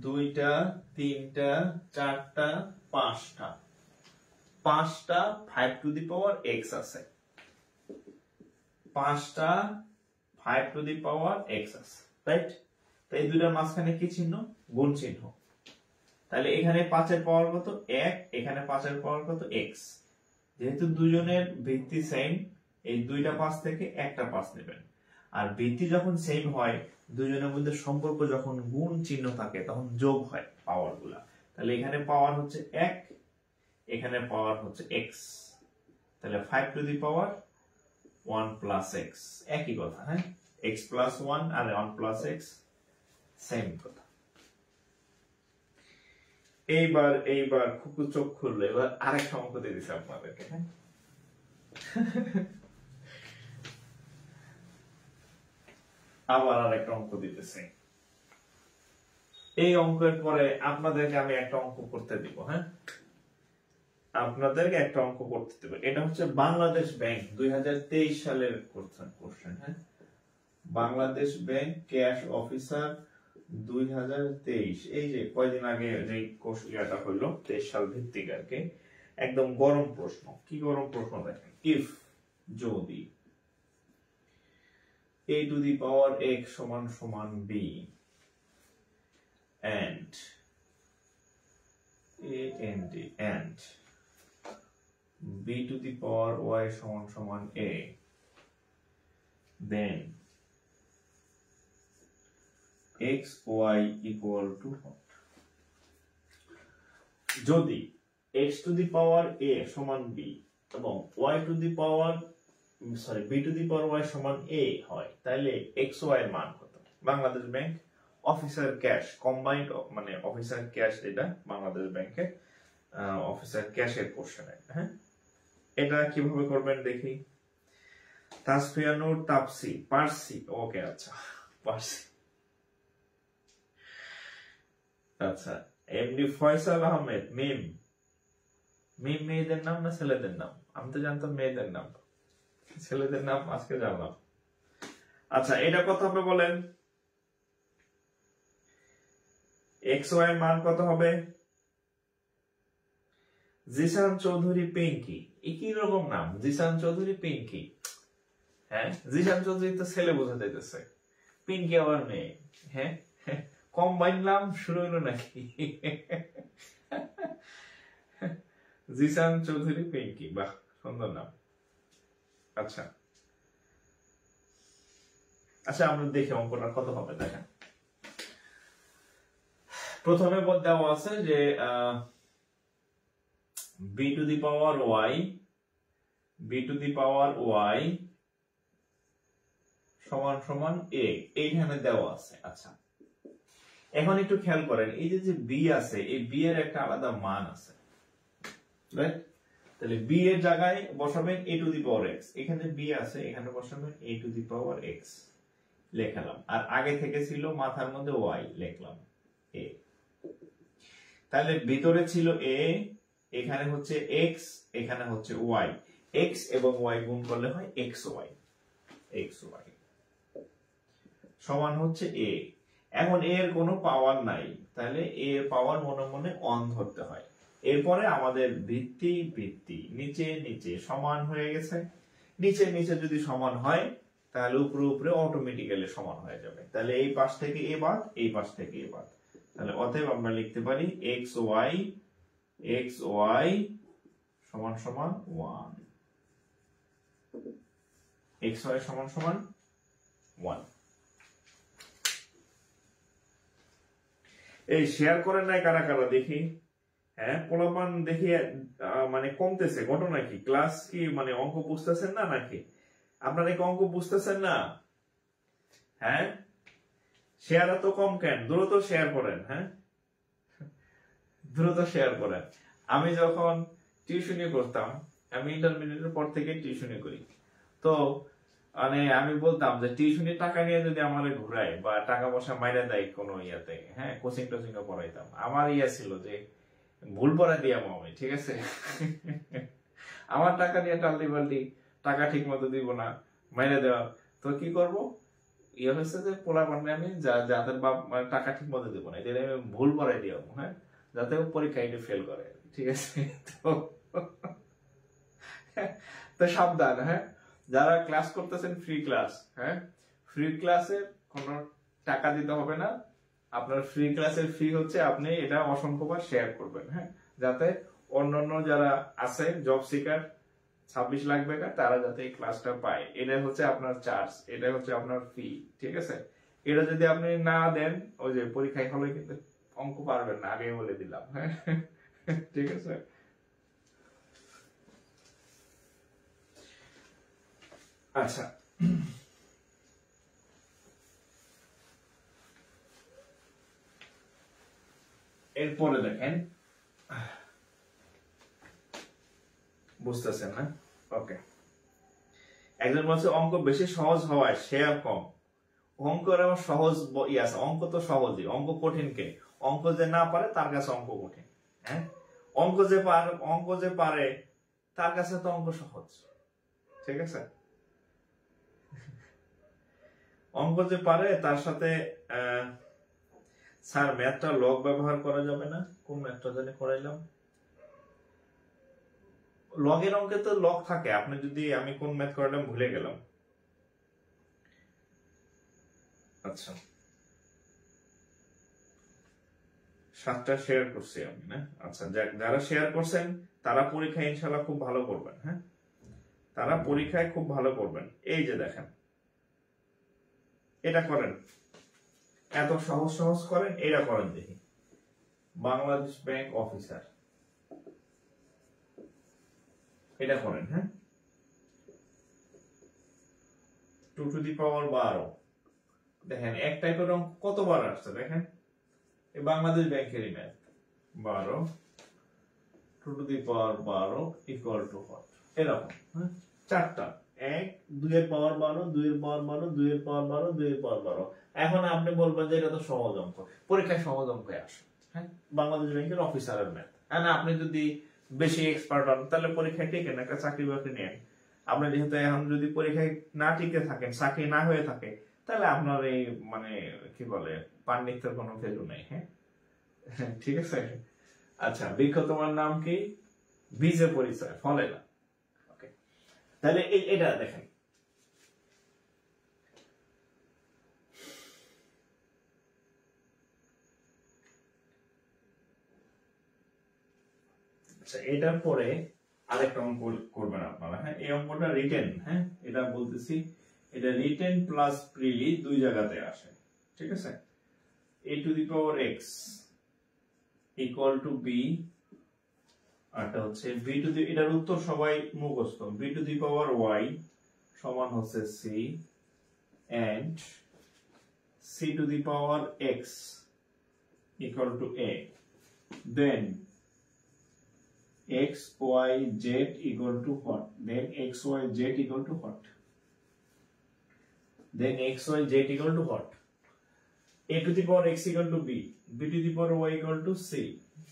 দুইটা তিনটা চারটা পাঁচটা, 5 টু দি পাওয়ার x আছে, 5 টু দি পাওয়ার x আছে, রাইট? তাই দুইটার মাঝখানে কি চিহ্ন? গুণ চিহ্ন। তাহলে এখানে 5 এর পাওয়ার কত? 1, এখানে 5 এর পাওয়ার কত? x। যেহেতু দুজনের ভিত্তি সেম, এই দুইটা 5 থেকে একটা 5 নেবেন। আর ভিত্তি যখন সেম হয়, দুজনের মধ্যে সম্পর্ক যখন গুণ চিহ্ন থাকে, তখন যোগ হয় পাওয়ার গুলা। তাহলে এখানে পাওয়ার হচ্ছে 1, এখানে পাওয়ার হচ্ছে x। তাহলে 5 two the power 1 plus x, একই কথা। হ্যাঁ, x প্লাস 1 আর 1 প্লাস x সেম কথা। এইবার খুকু চোখ খুললো। এবার আরেকটা অঙ্ক দিয়ে দিচ্ছি আপনাদেরকে। হ্যাঁ, আবার আরেকটা অঙ্ক দিতেছি। এই অঙ্কের পরে আপনাদেরকে আমি একটা অঙ্ক করতে দিব। হ্যাঁ, আপনাদেরকে একটা অঙ্ক করতে দিব। এটা হচ্ছে বাংলাদেশ ব্যাংক 2023 সালের কোশ্চেন। হ্যাঁ, বাংলাদেশ ব্যাংক ক্যাশ অফিসার 2023, এই যে কয়দিন আগে যে কোশ্চেনটা হইলো, 23 সাল ভিত্তিক আর কি, একদম গরম প্রশ্ন। কি গরম প্রশ্ন দেখেন, ইফ যদি a two the power x সমান সমান b and and b to the power y সমান সমান a, then x y equal to what? যদি x to the power a সমান b এবং y to the power b to the power y সমান a হয়, তাহলে x y এর মান কত? Bangladesh bank officer cash combined, মানে অফিসার ক্যাশ, এটা বাংলাদেশ ব্যাংকে অফিসার ক্যাশের কোশ্চেন। হ্যাঁ, এটা কিভাবে করবেন দেখি। তাসফিয়া নূর তাপসি পারসি, ওকে, আচ্ছা পারসি। আচ্ছা, এমডি ফয়সাল আহমেদ মিম। মিম মেয়েদের নাম না ছেলেদের নাম? আমি তো জানতাম মেয়েদের নাম, ছেলেদের নাম আজকে জানলাম। আচ্ছা, এটা কত হবে বলেন? x y এর মান কত হবে? জিসান চৌধুরী পিঙ্কি, একই রকম নাম, জিসান চৌধুরী পিঙ্কি। হ্যাঁ, জিসান চৌধুরী তো ছেলে বোঝা যাইতেছে, পিঙ্কি আবার মেয়ে। হ্যাঁ, কম্বাইন নাম শুরু হলো নাকি? জিসান চৌধুরী পিঙ্কি, বাহ সুন্দর নাম। আচ্ছা আচ্ছা, আমরা দেখি অঙ্কটা কত হবে। দেখেন প্রথমে দেওয়া আছে যে b two the power y সমান সমান a, এইখানে দেওয়া আছে। আচ্ছা এখন একটু খেয়াল করেন, এই যে b আছে, এই b এর একটা আলাদা মান আছে, রাইট? তাহলে b এর জায়গায় বসাবেন a two the power x, এখানে b আছে, এখানে বসাবেন a two the power x লেখালাম, আর আগে থেকে ছিল মাথার মধ্যে y লিখলাম a। তাহলে ভিতরে ছিল a, এখানে হচ্ছে x, এখানে হচ্ছে y, x এবং y গুণ করলে হয় xy, xy সমান হচ্ছে a। এখন a এর কোনো পাওয়ার নাই, তাহলে a এর পাওয়ার মনে মনে অন ধরতে হয়। এরপরে আমাদের ভিত্তি নিচে নিচে সমান হয়ে গেছে, নিচে নিচে যদি সমান হয় তাহলে উপরে উপরে অটোমেটিক্যালি সমান হয়ে যাবে। তাহলে এই পাশ থেকে a বাদ, এই পাশ থেকে a বাদ, তাহলে অতএব আমরা লিখতে পারি xy সমান সমান 1, xy সমান সমান 1। এই শেয়ার করেন নাই কারা কারা দেখি? হ্যাঁ, পোলাপান দেখি মানে কমতেছে, ঘটনা কি? ক্লাস কি মানে অঙ্ক বুঝতেছেন না নাকি? আপনারা কি অঙ্ক বুঝতেছেন না? হ্যাঁ, শেয়ার এত কম কেন? দ্রুত শেয়ার করেন, হ্যাঁ দ্রুত শেয়ার করেন। আমি যখন টিউশনি করতাম, আমি ইন্টারমিডিয়েটের পর থেকে টিউশনি করি, তো মানে আমি বলতাম যে টিউশনি টাকা নিয়ে যদি আমার ঘুরায় বা টাকা পয়সা মাইরা দেয় কোনো ইয়াতে, হ্যাঁ কোচিং টোচিং পড়াইতাম, আমার ইয়া ছিল যে ভুল পড়া দিয়াম আমি, ঠিক আছে? আমার টাকা নিয়ে টাল্টি পাল্টি, টাকা ঠিক মতো দিব না, মাইরা দেওয়া, তো কি করব? ইয়ে হচ্ছে যে পোলা পান্ডে আমি যাদের বাপ টাকা ঠিক মতো দিব না, এটা আমি ভুল পড়াই দিয়াম, হ্যাঁ, যাতে পরীক্ষা এটা ফেল করে, ঠিক আছে? তো সাবধান, হ্যাঁ, যারা ক্লাস করতেছেন ফ্রি ক্লাস, হ্যাঁ ফ্রি ক্লাসে কোনো টাকা দিতে হবে না। আপনার ফ্রি ক্লাসের ফি হচ্ছে আপনি এটা অসংখ্যবার শেয়ার করবেন, হ্যাঁ, যাতে অন্যান্য যারা আছে জব সিকার 26 লাখ বেকার, তারা যাতে এই ক্লাসটা পায়। এটা হচ্ছে আপনার চার্জ, এটা হচ্ছে আপনার ফি, ঠিক আছে? এটা যদি আপনি না দেন, ওই যে পরীক্ষায় হলে কিন্তু অঙ্ক পারবেন না, আগে বলে দিলাম, হ্যাঁ ঠিক আছে? আচ্ছা এরপরে দেখেন, বুঝতেছেন না? ওকে, একজন বলছে অঙ্ক বেশি সহজ হওয়ায় শেয়ার কম। অঙ্কের আবার সহজ আছে, অঙ্ক তো সহজই, অঙ্ক কঠিন কে? অঙ্ক যে না পারে তার কাছে অঙ্ক কঠিন, হ্যাঁ, অঙ্ক যে পারে তার কাছে তো অঙ্ক সহজ, ঠিক আছে? অঙ্ক যে পারে তার সাথে স্যার ম্যাথটা লগ ব্যবহার করা যাবে না? কোন ম্যাথটা জানি করাইলাম? লগের অঙ্কে তো লগ থাকে, আপনি যদি, আমি কোন ম্যাথ করাইলাম ভুলে গেলাম। আচ্ছা 7টা শেয়ার করছি আমি, না? আচ্ছা যারা শেয়ার করছেন তারা পরীক্ষায় ইনশাআল্লাহ খুব ভালো করবেন, হ্যাঁ, তারা পরীক্ষায় খুব ভালো করবেন। এই যে দেখেন, এটা করেন, এত সহজ সহজ করেন, এটা করেন দেখি। বাংলাদেশ ব্যাংক অফিসার, এটা করেন, হ্যাঁ, 2 টু দি পাওয়ার 12, দেখেন এক টাইপের অঙ্ক কতবার আসছে, দেখেন এই বাংলাদেশ ব্যাংকেরই math, 12 2 to the power 12 equal to what, এরকম, হ্যাঁ, 4টা, 1 2 এর পাওয়ার 12 2 এর পাওয়ার 12 2 এর পাওয়ার 12 2 এর পাওয়ার 12। এখন আপনি বলবেন যে এটা তো সহজ অঙ্ক, পরীক্ষায় সহজ অঙ্ক আসে, হ্যাঁ, বাংলাদেশ ব্যাংকের অফিসারের ম্যাথ। আর আপনি যদি বেশি এক্সপার্ট হন তাহলে পরীক্ষায় টিকেন, একটা চাকরি বাকরি নেন। আপনি যেহেতু এখন যদি পরীক্ষায় না টিকে থাকেন, চাকরি না হয়ে থাকে, তাহলে আপনার এই মানে কি বলে পাণ্ডিত্যের কোনো ভ্যালু নেই, হ্যাঁ ঠিক আছে? আচ্ছা, বৃক্ষ তোমার নাম কি? বীজে পরিচয়, ফলে না। ওকে, তাহলে এটা দেখেন, আচ্ছা, এটার পরে আরেকটা অঙ্ক করবেন আপনারা। হ্যাঁ, এই অঙ্কটা রিটেন। হ্যাঁ, এটা বলতেছি, এটা রিটেন প্লাস প্রিলি দুই জায়গাতে আসে। ঠিক আছে, a two the power x equal two b, আরটা হচ্ছে b টু দি, এটার উত্তর সবাই মুখস্থ, b two the power y সমান হচ্ছে c and c to the power x equal to a, then x y z equal to what, then x y z equal to what, then x y z equal to what, a to the power x equal to b, b to the power y equal to c,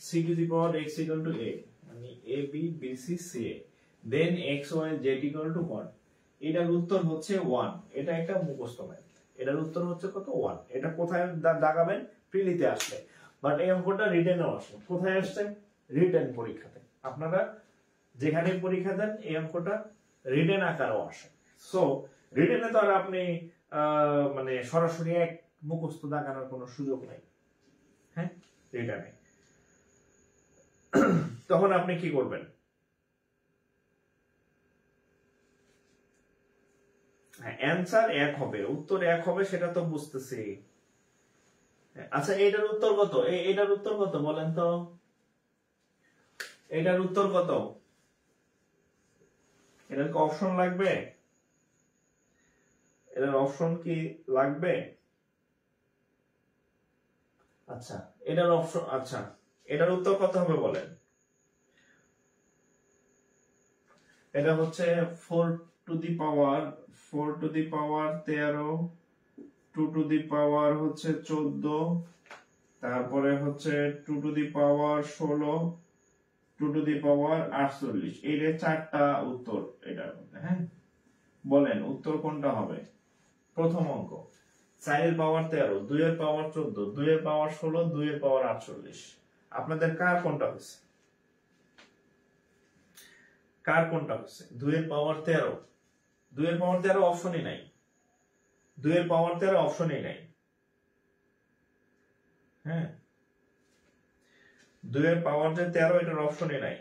c to the power x equal to a, মানে a b b c c a, then x y z equal to what, এটার উত্তর হচ্ছে 1। এটা একটা মুখস্থ math, এটার উত্তর হচ্ছে কত, 1। এটা কোথায় দাগাবেন, প্রিলিতে আসলে, বাট এই অঙ্কটা রিটেনও আসে। কোথায় আসছে, রিটেন পরীক্ষাতে। আপনারা যেখানে পরীক্ষা দেন এই অঙ্কটা রিটেন আকারেও আসে। সো রিটেনে তো আর আপনি মানে সরাসরি এক মুখস্থ দাগানোর কোনো সুযোগ নাই। হ্যাঁ, রিটেনে তখন আপনি কি করবেন, অ্যানসার এক হবে, উত্তর এক হবে, সেটা তো বুঝতেছি। আচ্ছা, এটার উত্তর কত, এটার উত্তর কত বলেন তো, এটার উত্তর কত, এটার কি অপশন লাগবে, এটার অপশন কি লাগবে? আচ্ছা, এটার অপশন, আচ্ছা এটার উত্তর কত হবে বলেন, এটা হচ্ছে 4 two the power 13, 2 to the পাওয়ার হচ্ছে 14, তারপরে হচ্ছে 2 to the power 16, 2 to the পাওয়ার 48। এই যে চারটা উত্তর এটার মধ্যে। হ্যাঁ, বলেন উত্তর কোনটা হবে? প্রথম অঙ্ক 4 এর পাওয়ার 13, 2 এর পাওয়ার 14, 2 এর পাওয়ার 16, 2 এর পাওয়ার 48। আপনাদের কার কোনটা হচ্ছে, কার কোনটা হচ্ছে? 2 এর পাওয়ার 13, 2 এর পাওয়ার 13 অপশনই নাই, 2 এর পাওয়ার 13 অপশনই নাই। হ্যাঁ, 2 এর পাওয়ার যে 13 এটার অপশনই নাই।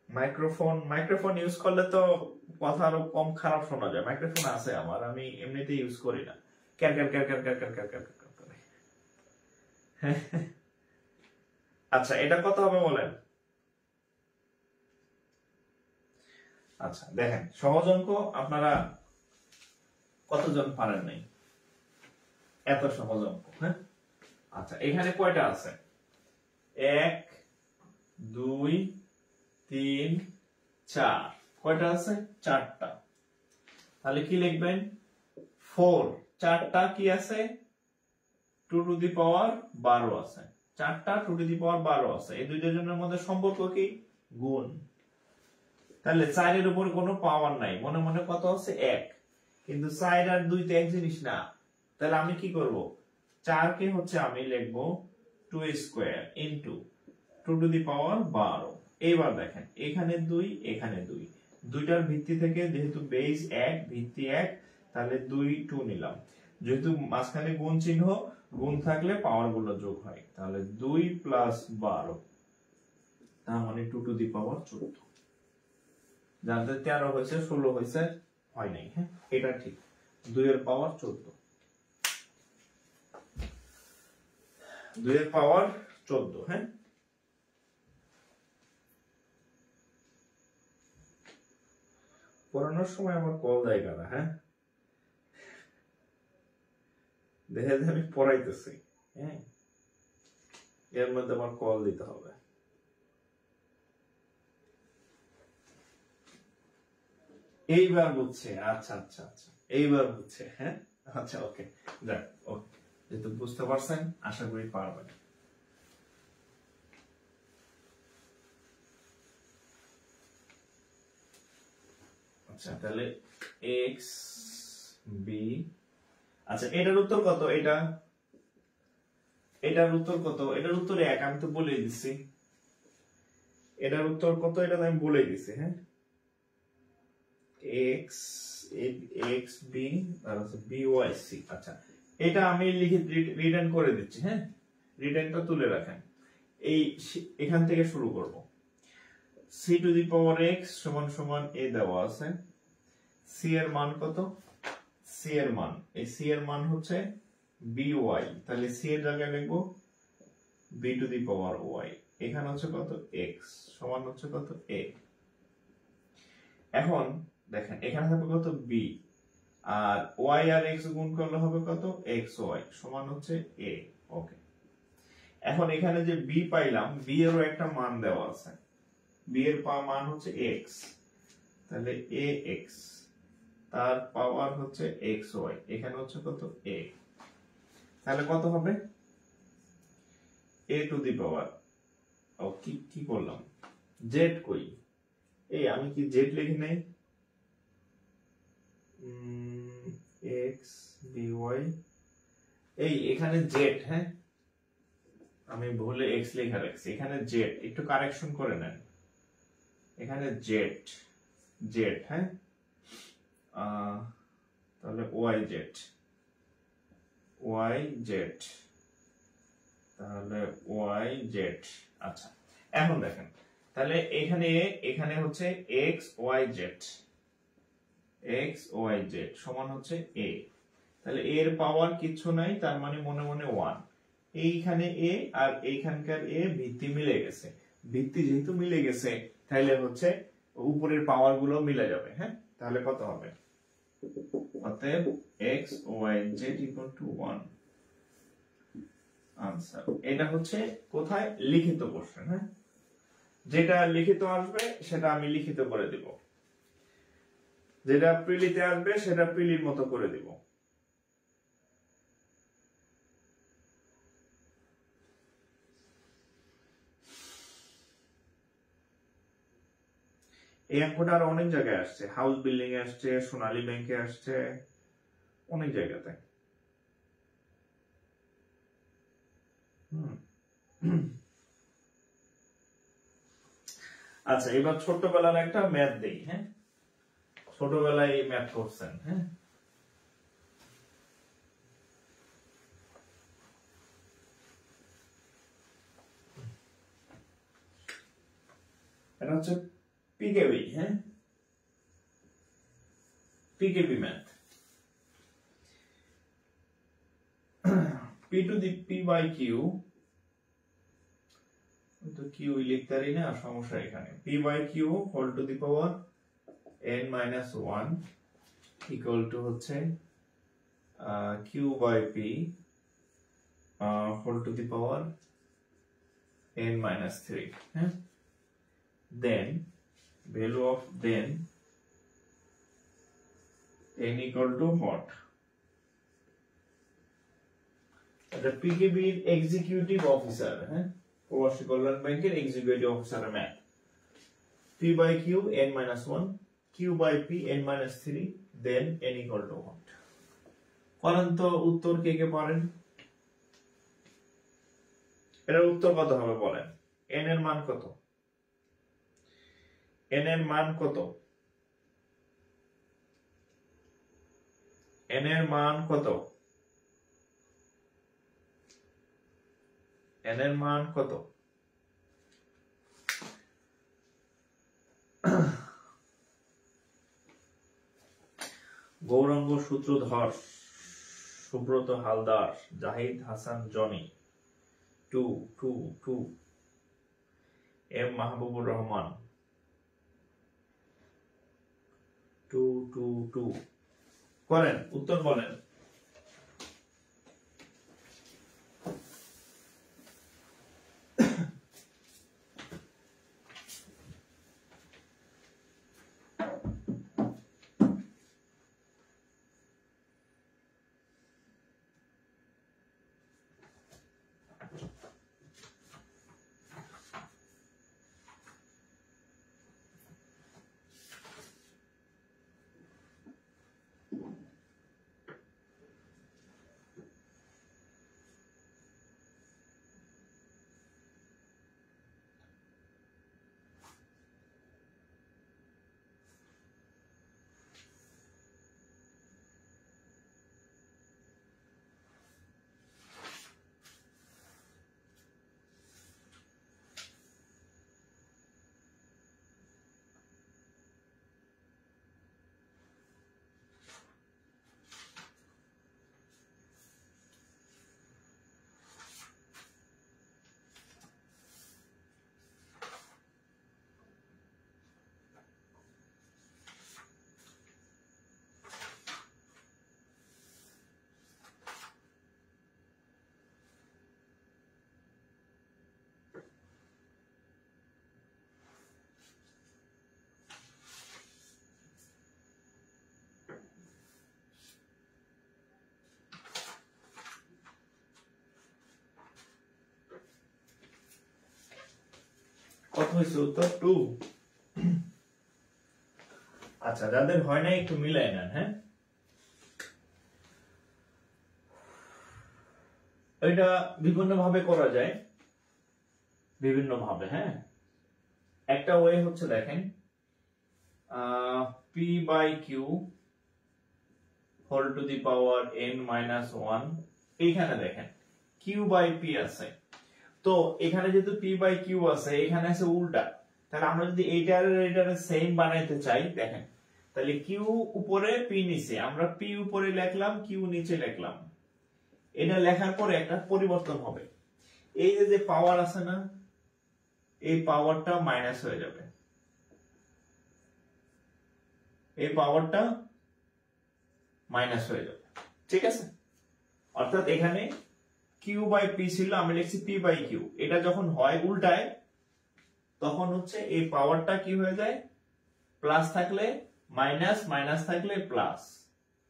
মাইক্রোফোন ইউজ করলে তো কথা আরো কম খারাপ শোনা যায়। মাইক্রোফোন আছে আমার, আমি এমনিতে ইউজ করি না। Car car car car car car car car car করে। আচ্ছা, এটা কত হবে বলেন? আচ্ছা দেখেন, সহজ অঙ্ক আপনারা কতজন পারেন নাই, এত সহজ অঙ্ক। হ্যাঁ, আচ্ছা এখানে কয়টা আছে, 1 2 3 4, কয়টা আছে, 4টা। তাহলে কি লিখবেন, 4, 4টা কি আছে, 2 টু দি পাওয়ার 12 আছে, 4টা 2 টু দি পাওয়ার 12 আছে। এই দুইটার জনের মধ্যে সম্পর্ক কি, গুণ। তাহলে 4 এর উপর কোনো পাওয়ার নাই, মনে মনে কত আছে, 1, কিন্তু 4 আর 2 তো এক জিনিস না। তাহলে আমি কি করব, 4 কে হচ্ছে আমি লিখবো 2 square into 2 to the power 12। এইবার দেখেন, এখানে 2 এখানে 2, দুইটার ভিত্তি থেকে যেহেতু বেস 1 ভিত্তি 1, তাহলে 2 2 নিলাম। যেহেতু মাঝখানে গুণ চিহ্ন, গুণ থাকলে পাওয়ার গুলো যোগ হয়, তাহলে 2 প্লাস 12, তার মানে 2 টু দি পাওয়ার 14। যাতে 13 হয়েছে 16 হয়েছে হয় নাই। হ্যাঁ, এটা ঠিক, 2 এর পাওয়ার 14, 2 এর পাওয়ার 14। হ্যাঁ, পড়ানোর সময় আমার কল দেয় কারা? হ্যাঁ, দেখে যে আমি পড়াইতেছি, হ্যাঁ এর মধ্যে আমার কল দিতে হবে। এইবার বুঝছে, আচ্ছা আচ্ছা আচ্ছা, এইবার বুঝছে। হ্যাঁ, আচ্ছা ওকে, যাক ওকে, যেহেতু বুঝতে পারছেন আশা করি পারবেন। আচ্ছা তাহলে x b, আচ্ছা এটার উত্তর কত, এটার উত্তর কত, এটার উত্তর 1, আমি তো বলেই দিচ্ছি। এটার উত্তর কত, এটা আমি বলেই দিচ্ছি। হ্যাঁ, x b আর হচ্ছে b y c। আচ্ছা এটা আমি লিখে রিটার্ন করে দিচ্ছি। হ্যাঁ, রিটার্নটা তুলে রাখেন। এই এখান থেকে শুরু করব। C to the power x সমান সমান এ দেওয়া আছে। সি এর মান কত? সি এর মান, এই সি এর মান হচ্ছে বি ওয়াই, তাহলে সি এর জায়গায় লিখবো b to the power y. এখানে হচ্ছে কত? এক্স সমান হচ্ছে কত? এ। এখন দেখেন এখানে হবে কত? বি, আর ওয়াই আর এক্স গুণ করলে হবে কত? এক্স ওয়াই সমান হচ্ছে এ। ওকে, এখন এখানে যে বি পাইলাম, বি এরও একটা মান দেওয়া আছে। বি এর মান হচ্ছে এক্স, তাহলে এ এক্স, তার পাওয়ার হচ্ছে এক্স ওয়াই, এখানে হচ্ছে কত? এ। তাহলে কত হবে? এ টু দি পাওয়ার, ও কি করলাম, জেড কই? এই আমি কি জেড লিখি নাই? এক্স বি ওয়াই, এই এখানে জেড, হ্যাঁ আমি ভুলে এক্স লেখা রাখছি, এখানে জেড, একটু কারেকশন করে নেন। এখানে জেড, জেড, হ্যাঁ তাহলে ওয়াই জেড, ওয়াই জেড, তাহলে ওয়াই জেড। আচ্ছা, এখন দেখেন তাহলে এখানে হচ্ছে x y z, x y z সমান হচ্ছে এ। তাহলে এর পাওয়ার কিছু নাই, তার মানে মনে মনে 1। এইখানে এ আর এইখানকার এ ভিত্তি মিলে গেছে, ভিত্তি যেহেতু মিলে গেছে তাহলে হচ্ছে উপরের পাওয়ার গুলো মিলে যাবে। হ্যাঁ, তাহলে কত হবে? অতএব x y z = 1। আনসার। এটা হচ্ছে কোথায়? লিখিত কোশ্চেন। হ্যাঁ, যেটা লিখিত আসবে সেটা আমি লিখিত করে দিব, যেটা প্রিলিতে আসবে সেটা প্রিলির মতো করে দিব। এই অঙ্কটা আর অনেক জায়গায় আসছে, হাউস বিল্ডিং এ আসছে, সোনালী ব্যাংকে আসছে, অনেক জায়গাতে। আচ্ছা, এবার ছোটবেলার একটা ম্যাথ দেই। হ্যাঁ, ছোটবেলায় ম্যাথ করছেন। হ্যাঁ, এটা হচ্ছে পিকেবি। হ্যাঁ, PKB math. P to the P by Q, তো কিউ লিখতে পারি না, সমস্যা এখানে। P by Q whole to the power n minus 1 equal to হচ্ছে Q by P whole to the power n minus 3। হ্যাঁ, then value of then n equal to what? এটা PKB executive officer. হ্যাঁ, প্রবাসী কল্যাণ ব্যাংকের executive অফিসারের math. P by q n minus 1, q by p n minus 3, then n equal to what? করেন তো উত্তর, কে কে পারেন? এর উত্তর কত হবে বলেন? n এর মান কত? n এর মান কত? n এর মান কত? n এর মান কত? গৌরাঙ্গ সূত্রধর, সুব্রত হালদার, জাহিদ হাসান জনি, 2 2 2, এম মাহবুবুর রহমান, 2 2 2। করেন, উত্তর বলেন। কত হয়েছে উত্তর 2। আচ্ছা, যাদের হয় না একটু মিলাই নেন। হ্যাঁ, এটা বিভিন্ন ভাবে করা যায়, বিভিন্ন ভাবে। হ্যাঁ, একটা ওয়ে হচ্ছে দেখেন p by Q whole to the power n minus 1। এইখানে দেখেন q বাই p আছে, তো এখানে যেহেতু p বাই q আছে, এখানে আছে উল্টা। তাহলে আমরা যদি এইটার সেম বানাইতে চাই, দেখেন তাহলে q উপরে p নিচে, আমরা p উপরে লিখলাম, q নিচে লিখলাম। এটা লেখার পরে একটা পরিবর্তন হবে, এই যে পাওয়ার আছে না, এই পাওয়ারটা মাইনাস হয়ে যাবে, এই পাওয়ারটা মাইনাস হয়ে যাবে। ঠিক আছে, অর্থাৎ এখানে q বাই p ছিল, আমি লিখছি p বাই q। এটা যখন হয় উল্টায়, তখন হচ্ছে এই পাওয়ারটা কি হয়ে যায়, প্লাস থাকলে মাইনাস, মাইনাস থাকলে প্লাস।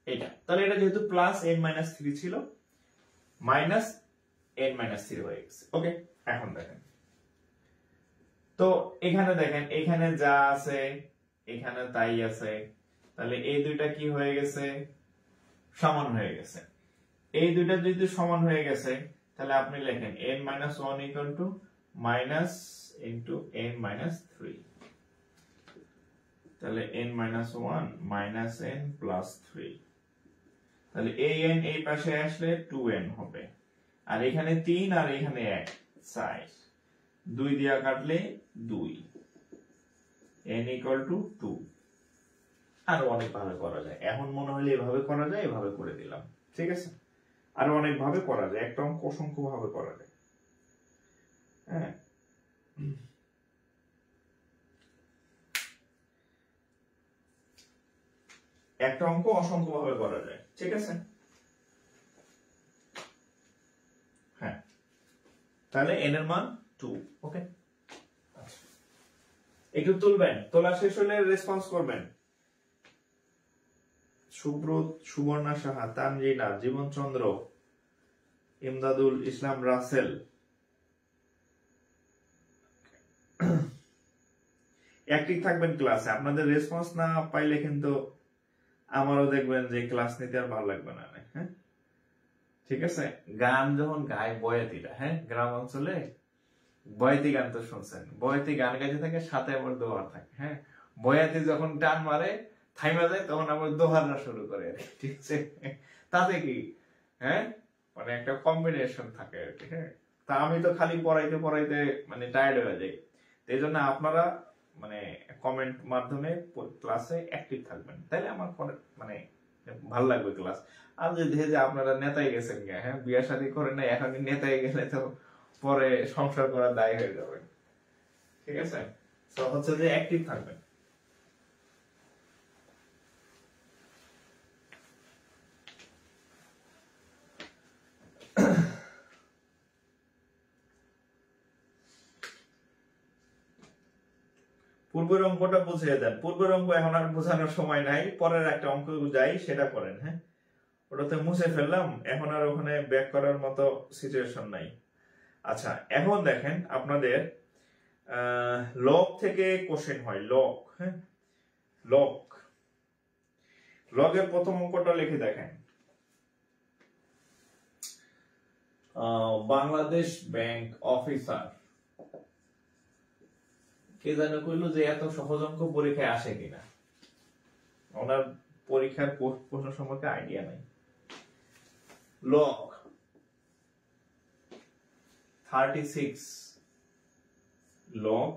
এটা তাহলে এটা যেহেতু প্লাস n মাইনাস 3 ছিল, মাইনাস n মাইনাস 3 হয়ে গেছে। ওকে, এখন দেখেন তো এখানে দেখেন, এখানে যা আছে এখানে তাই আছে, তাহলে এই দুইটা কি হয়ে গেছে, সমান হয়ে গেছে। এই দুইটা যদি সমান হয়ে গেছে, তাহলে আপনি লেখেন n minus 1 equal two minus into n minus 3। তাহলে n minus 1 minus n plus 3। তাহলে এই n এই পাশে আসলে 2n হবে, আর এখানে 3 আর এখানে 1, 4, 2 দিয়া কাটলে 2, n ইকুয়াল টু 2। আরো অনেক ভাবে করা যায়, এখন মনে হলে এভাবে করা যায়, এভাবে করে দিলাম। ঠিক আছে, আরো অনেক ভাবে করা যায়, একটা অঙ্ক অসংখ্য ভাবে করা যায়। হ্যাঁ, একটা অঙ্ক অসংখ্য ভাবে করা যায়। ঠিক আছে, হ্যাঁ, তাহলে n এর মান 2। ওকে, একটু তুলবেন, তোলা শেষ হলে রেসপন্স করবেন। সুব্রত, সুবর্ণা সাহা, তানজিনা, জীবন চন্দ্র, ইমদাদুল ইসলাম, রাসেল। অ্যাক্টিভ থাকবেন ক্লাসে, আপনাদের রেসপন্স না পাইলে কিন্তু আমারও দেখবেন যে ক্লাস নিতে আর ভালো লাগবে না। হ্যাঁ, ঠিক আছে, গান যখন গায় বয়াতিরা, হ্যাঁ, গ্রাম অঞ্চলে বয়াতি গান তো শুনছেন, বয়াতি গান গাইতে থাকে, সাথে আবার দোহার থাকে। হ্যাঁ, বয়াতি যখন টান মারে থাইমা যায়, তখন আবার দোহাররা শুরু করে। ঠিক আছে, তাতে কি, হ্যাঁ, মানে একটা কম্বিনেশন থাকে আর কি। হ্যাঁ, তা আমি তো খালি পড়াইতে পড়াইতে মানে টায়ার্ড হয়ে যাই। এই জন্য আপনারা মানে কমেন্ট মাধ্যমে ক্লাসে অ্যাক্টিভ থাকবেন, তাইলে আমার মানে ভালো লাগবে ক্লাস। আর যদি যে আপনারা নেতাই গেছেন, হ্যাঁ, বিয়ে শাদী করে না, এখন নেতাই গেলে তো পরে সংসার করার দায় হয়ে যাবে। ঠিক আছে, তো হচ্ছে যে অ্যাক্টিভ থাকবেন। পূর্বের অঙ্কটা বুঝিয়ে দেন। পূর্বের অঙ্ক এখন আর বোঝানোর সময় নাই, পরের একটা অঙ্ক যাই সেটা করেন। হ্যাঁ, ওটাতে মুছে ফেললাম, এখন আর ওখানে ব্যাক করার মতো সিচুয়েশন নাই। আচ্ছা, এখন দেখেন আপনাদের লগ থেকে কোশ্চেন হয়, লগ। হ্যাঁ, লগ, লগের প্রথম অঙ্কটা লিখে দেখেন। বাংলাদেশ ব্যাংক অফিসার, কে জানে কইলো যে এত সহজ অঙ্ক পরীক্ষায় আসে কিনা, ওনার পরীক্ষার প্রশ্ন সম্পর্কে আইডিয়া নাই। Log 36 log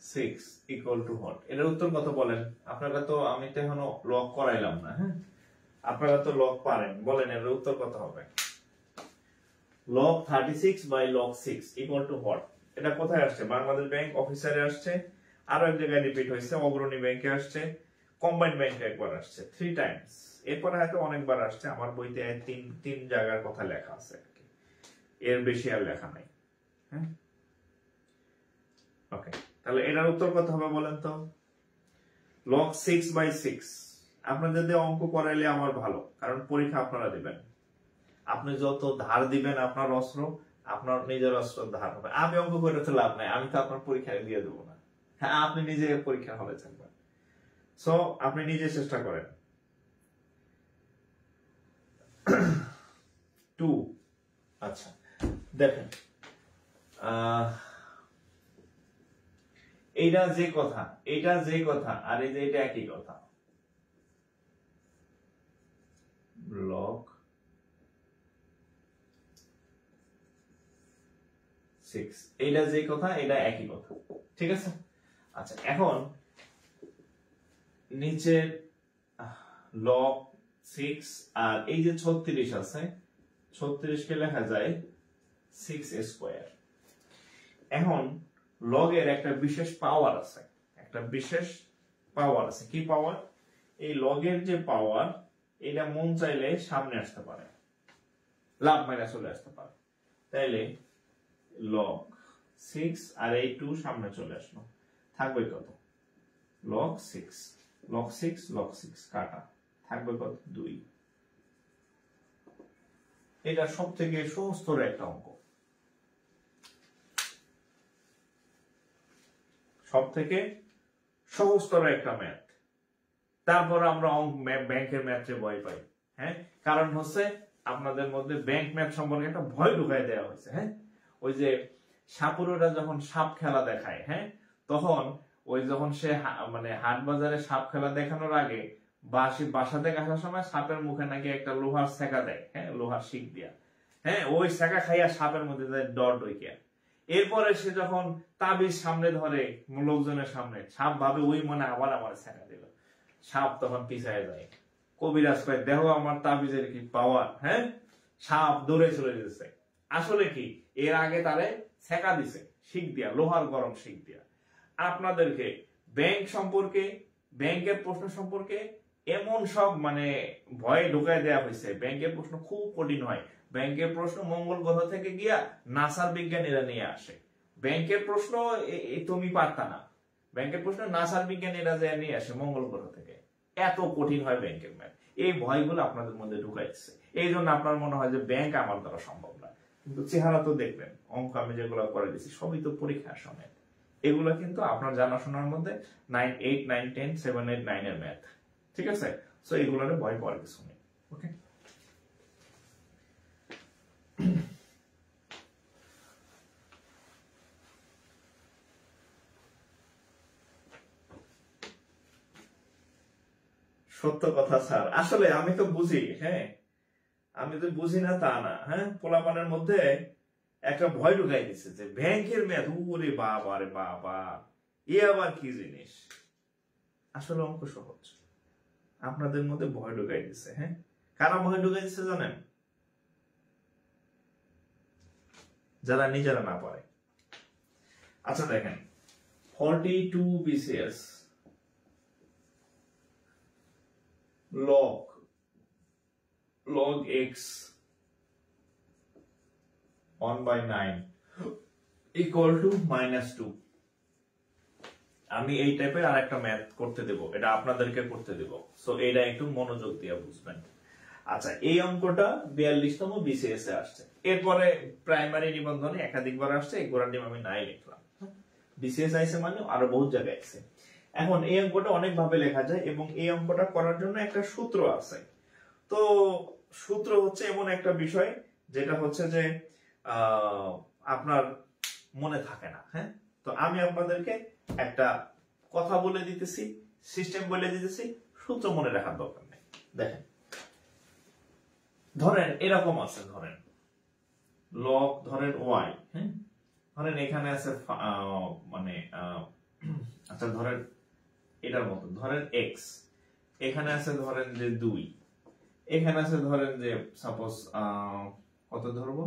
6 equal to what? এটার উত্তর কত বলেন? আপনারা তো, আমি তো এখনো লগ করাইলাম না। হ্যাঁ, আপনারা তো লগ পারেন, বলেন এর উত্তর কত হবে? log 36 by log 6 equal to what? এটা কোথায় আসছে? বাংলাদেশ ব্যাংক অফিসারে আসছে, আরো এক জায়গায় রিপিট হয়েছে, অগ্রণী ব্যাংকে আসছে, কম্বাইন্ড ব্যাংকে একবার আসছে, 3 টাইমস। এরপরে হয়তো অনেকবার আসছে, আমার বইতে তিন জায়গার কথা লেখা আছে, এর বেশি আর লেখা নাই। হ্যাঁ, ওকে, তাহলে এটার উত্তর কত হবে বলেন তো? log 6 by 6। আপনাদের দিয়ে অঙ্ক করাইলে আমার ভালো, কারণ পরীক্ষা আপনারা দিবেন। আপনি যত ধার দিবেন আপনার অস্ত্র, আপনার নিজের অশ্রদ্ধা হবে। আমি অঙ্ক করে তো লাভ নাই, আমি তো আপনার পরীক্ষায় দিয়ে দেবো না। হ্যাঁ, আপনি নিজে পরীক্ষা হলে থাকবেন, সো আপনি নিজে চেষ্টা করেন। 2 আচ্ছা দেখেন, এইটা যে কথা, এটা যে কথা, আর এই যে এটা একই কথা। log 6 এটা যে কথা, এটা একই কথা, ঠিক আছে। আচ্ছা এখন নিচে log 6 আর এই যে 36 আছে, 36 কে লেখা যায় 6 স্কয়ার। এখন log এর একটা বিশেষ পাওয়ার আছে, একটা বিশেষ পাওয়ার আছে। কি পাওয়ার? এই log এর যে পাওয়ার, এটা মন চাইলে সামনে আসতে পারে, লাভ মাইরা চলে আসতে পারে। তাইলে log 6 আর এই 2 সামনে চলে আসলো, থাকবে কত? log 6 log 6 log 6 কাটা, থাকবে কত? 2। এটা সবথেকে সহজতর একটা অঙ্ক, সবথেকে সহজতর একটা ম্যাথ। তারপর আমরা ব্যাংকের ম্যাথে ভয় পাই, হ্যাঁ, কারণ হচ্ছে আপনাদের মধ্যে ব্যাংক ম্যাথ সম্পর্কে একটা ভয় ঢুকাই দেওয়া হয়েছে। হ্যাঁ, ওই যে সাপুররা যখন সাপ খেলা দেখায়, হ্যাঁ, তখন ওই যখন সে মানে হাট বাজারে সাপ খেলা দেখানোর আগে বাসা থেকে আসার সময় সাপের মুখে নাকি একটা লোহার ছেঁকা দেয়, হ্যাঁ, লোহার শিক দিয়া, হ্যাঁ, ওই ছেঁকা খাইয়া সাপের মধ্যে ডর ঢুকিয়া। এরপরে সে যখন তাবিজ সামনে ধরে লোকজনের সামনে, সাপ ভাবে ওই মনে আবার আমার ছেঁকা দিল, সাপ তখন পিছায় যায়। কবিরাজ কয়, দেখো আমার তাবিজের কি পাওয়ার, হ্যাঁ, সাপ দৌড়ে চলে যেতেছে। আসলে কি, এর আগে তারে ছেঁকা দিছে শিক দিয়া, লোহার গরম শিক দিয়া। আপনাদেরকে ব্যাংক সম্পর্কে, ব্যাংকের প্রশ্ন সম্পর্কে এমন সব মানে ভয় ঢুকায় দেওয়া হয়েছে। ব্যাংকের প্রশ্ন খুব কঠিন হয়, ব্যাংকের প্রশ্ন মঙ্গল গ্রহ থেকে গিয়া নাসার বিজ্ঞানীরা নিয়ে আসে। ব্যাংকের প্রশ্ন তুমি পারতা না, ব্যাংকের প্রশ্ন নাসার বিজ্ঞানীরা যে নিয়ে আসে মঙ্গল গ্রহ থেকে। এত কঠিন হয় ব্যাংকের ম্যাথ। এই ভয়গুলো আপনাদের মধ্যে ঢুকাইছে, এই জন্য আপনার মনে হয় যে ব্যাংক আমার দ্বারা সম্ভব না। কিন্তু চেহারা তো দেখবেন, অঙ্ক আমি যেগুলো করে দিচ্ছি সবই তো পরীক্ষার সময়। এগুলো কিন্তু আপনার জানাশোনার মধ্যে 9, 8, 9, 10, 7, 8, 9 এর ম্যাথ, ঠিক আছে। সো এগুলোর ভয় পাওয়ার কিছু নেই। ওকে, সত্য কথা স্যার, আসলে আমি তো বুঝি, হ্যাঁ, আমি তো বুঝি না তা না, হ্যাঁ, পোলাপানের মধ্যে একটা ভয় ঢুকাই দিচ্ছে যে ব্যাংকের ম্যাথ, ওরে বাবা রে বাবা, এ আবার কি জিনিস। আসলে অঙ্ক সহজ, আপনাদের মধ্যে ভয় ঢুকাই দিচ্ছে। হ্যাঁ, কারা ভয় ঢুকাই দিচ্ছে জানেন? যারা নিজেরা না পারে। আচ্ছা দেখেন, 42 BCS log x 1/9 equal to -2। আমি এই টাইপের আরেকটা ম্যাথ করতে দেব, এটা আপনাদেরকে করতে দেব, সো এটা একটু মনোযোগ দিয়ে বুঝবেন। আচ্ছা, এই অঙ্কটা 42তম বিসিএস এ আসছে। এরপরে প্রাইমারি নিবন্ধনে একাধিকবার আসছে, এই গোড়ার ডিম আমি নাই লিখলাম। বিসিএস আইছে মানে আরো বহুত জায়গায় আছে। এখন এই অঙ্কটা অনেক ভাবে লেখা যায় এবং এই অঙ্কটা করার জন্য একটা সূত্র আছে। তো সূত্র হচ্ছে এমন একটা বিষয় যেটা হচ্ছে যে আপনার মনে থাকে না। হ্যাঁ, তো আমি আপনাদেরকে একটা কথা বলে দিতেছি, সিস্টেম বলে দিতেছি, সূত্র মনে রাখার দরকার নেই। দেখেন, ধরেন এরকম আছে, ধরেন লগ, ধরেন ওয়াই, হ্যাঁ, ধরেন এখানে আছে মানে আচ্ছা ধরেন এটার মতো, ধরেন এক্স, এখানে আছে ধরেন যে 2, এখানে আছে ধরেন যে সাপোজ কত ধরবো,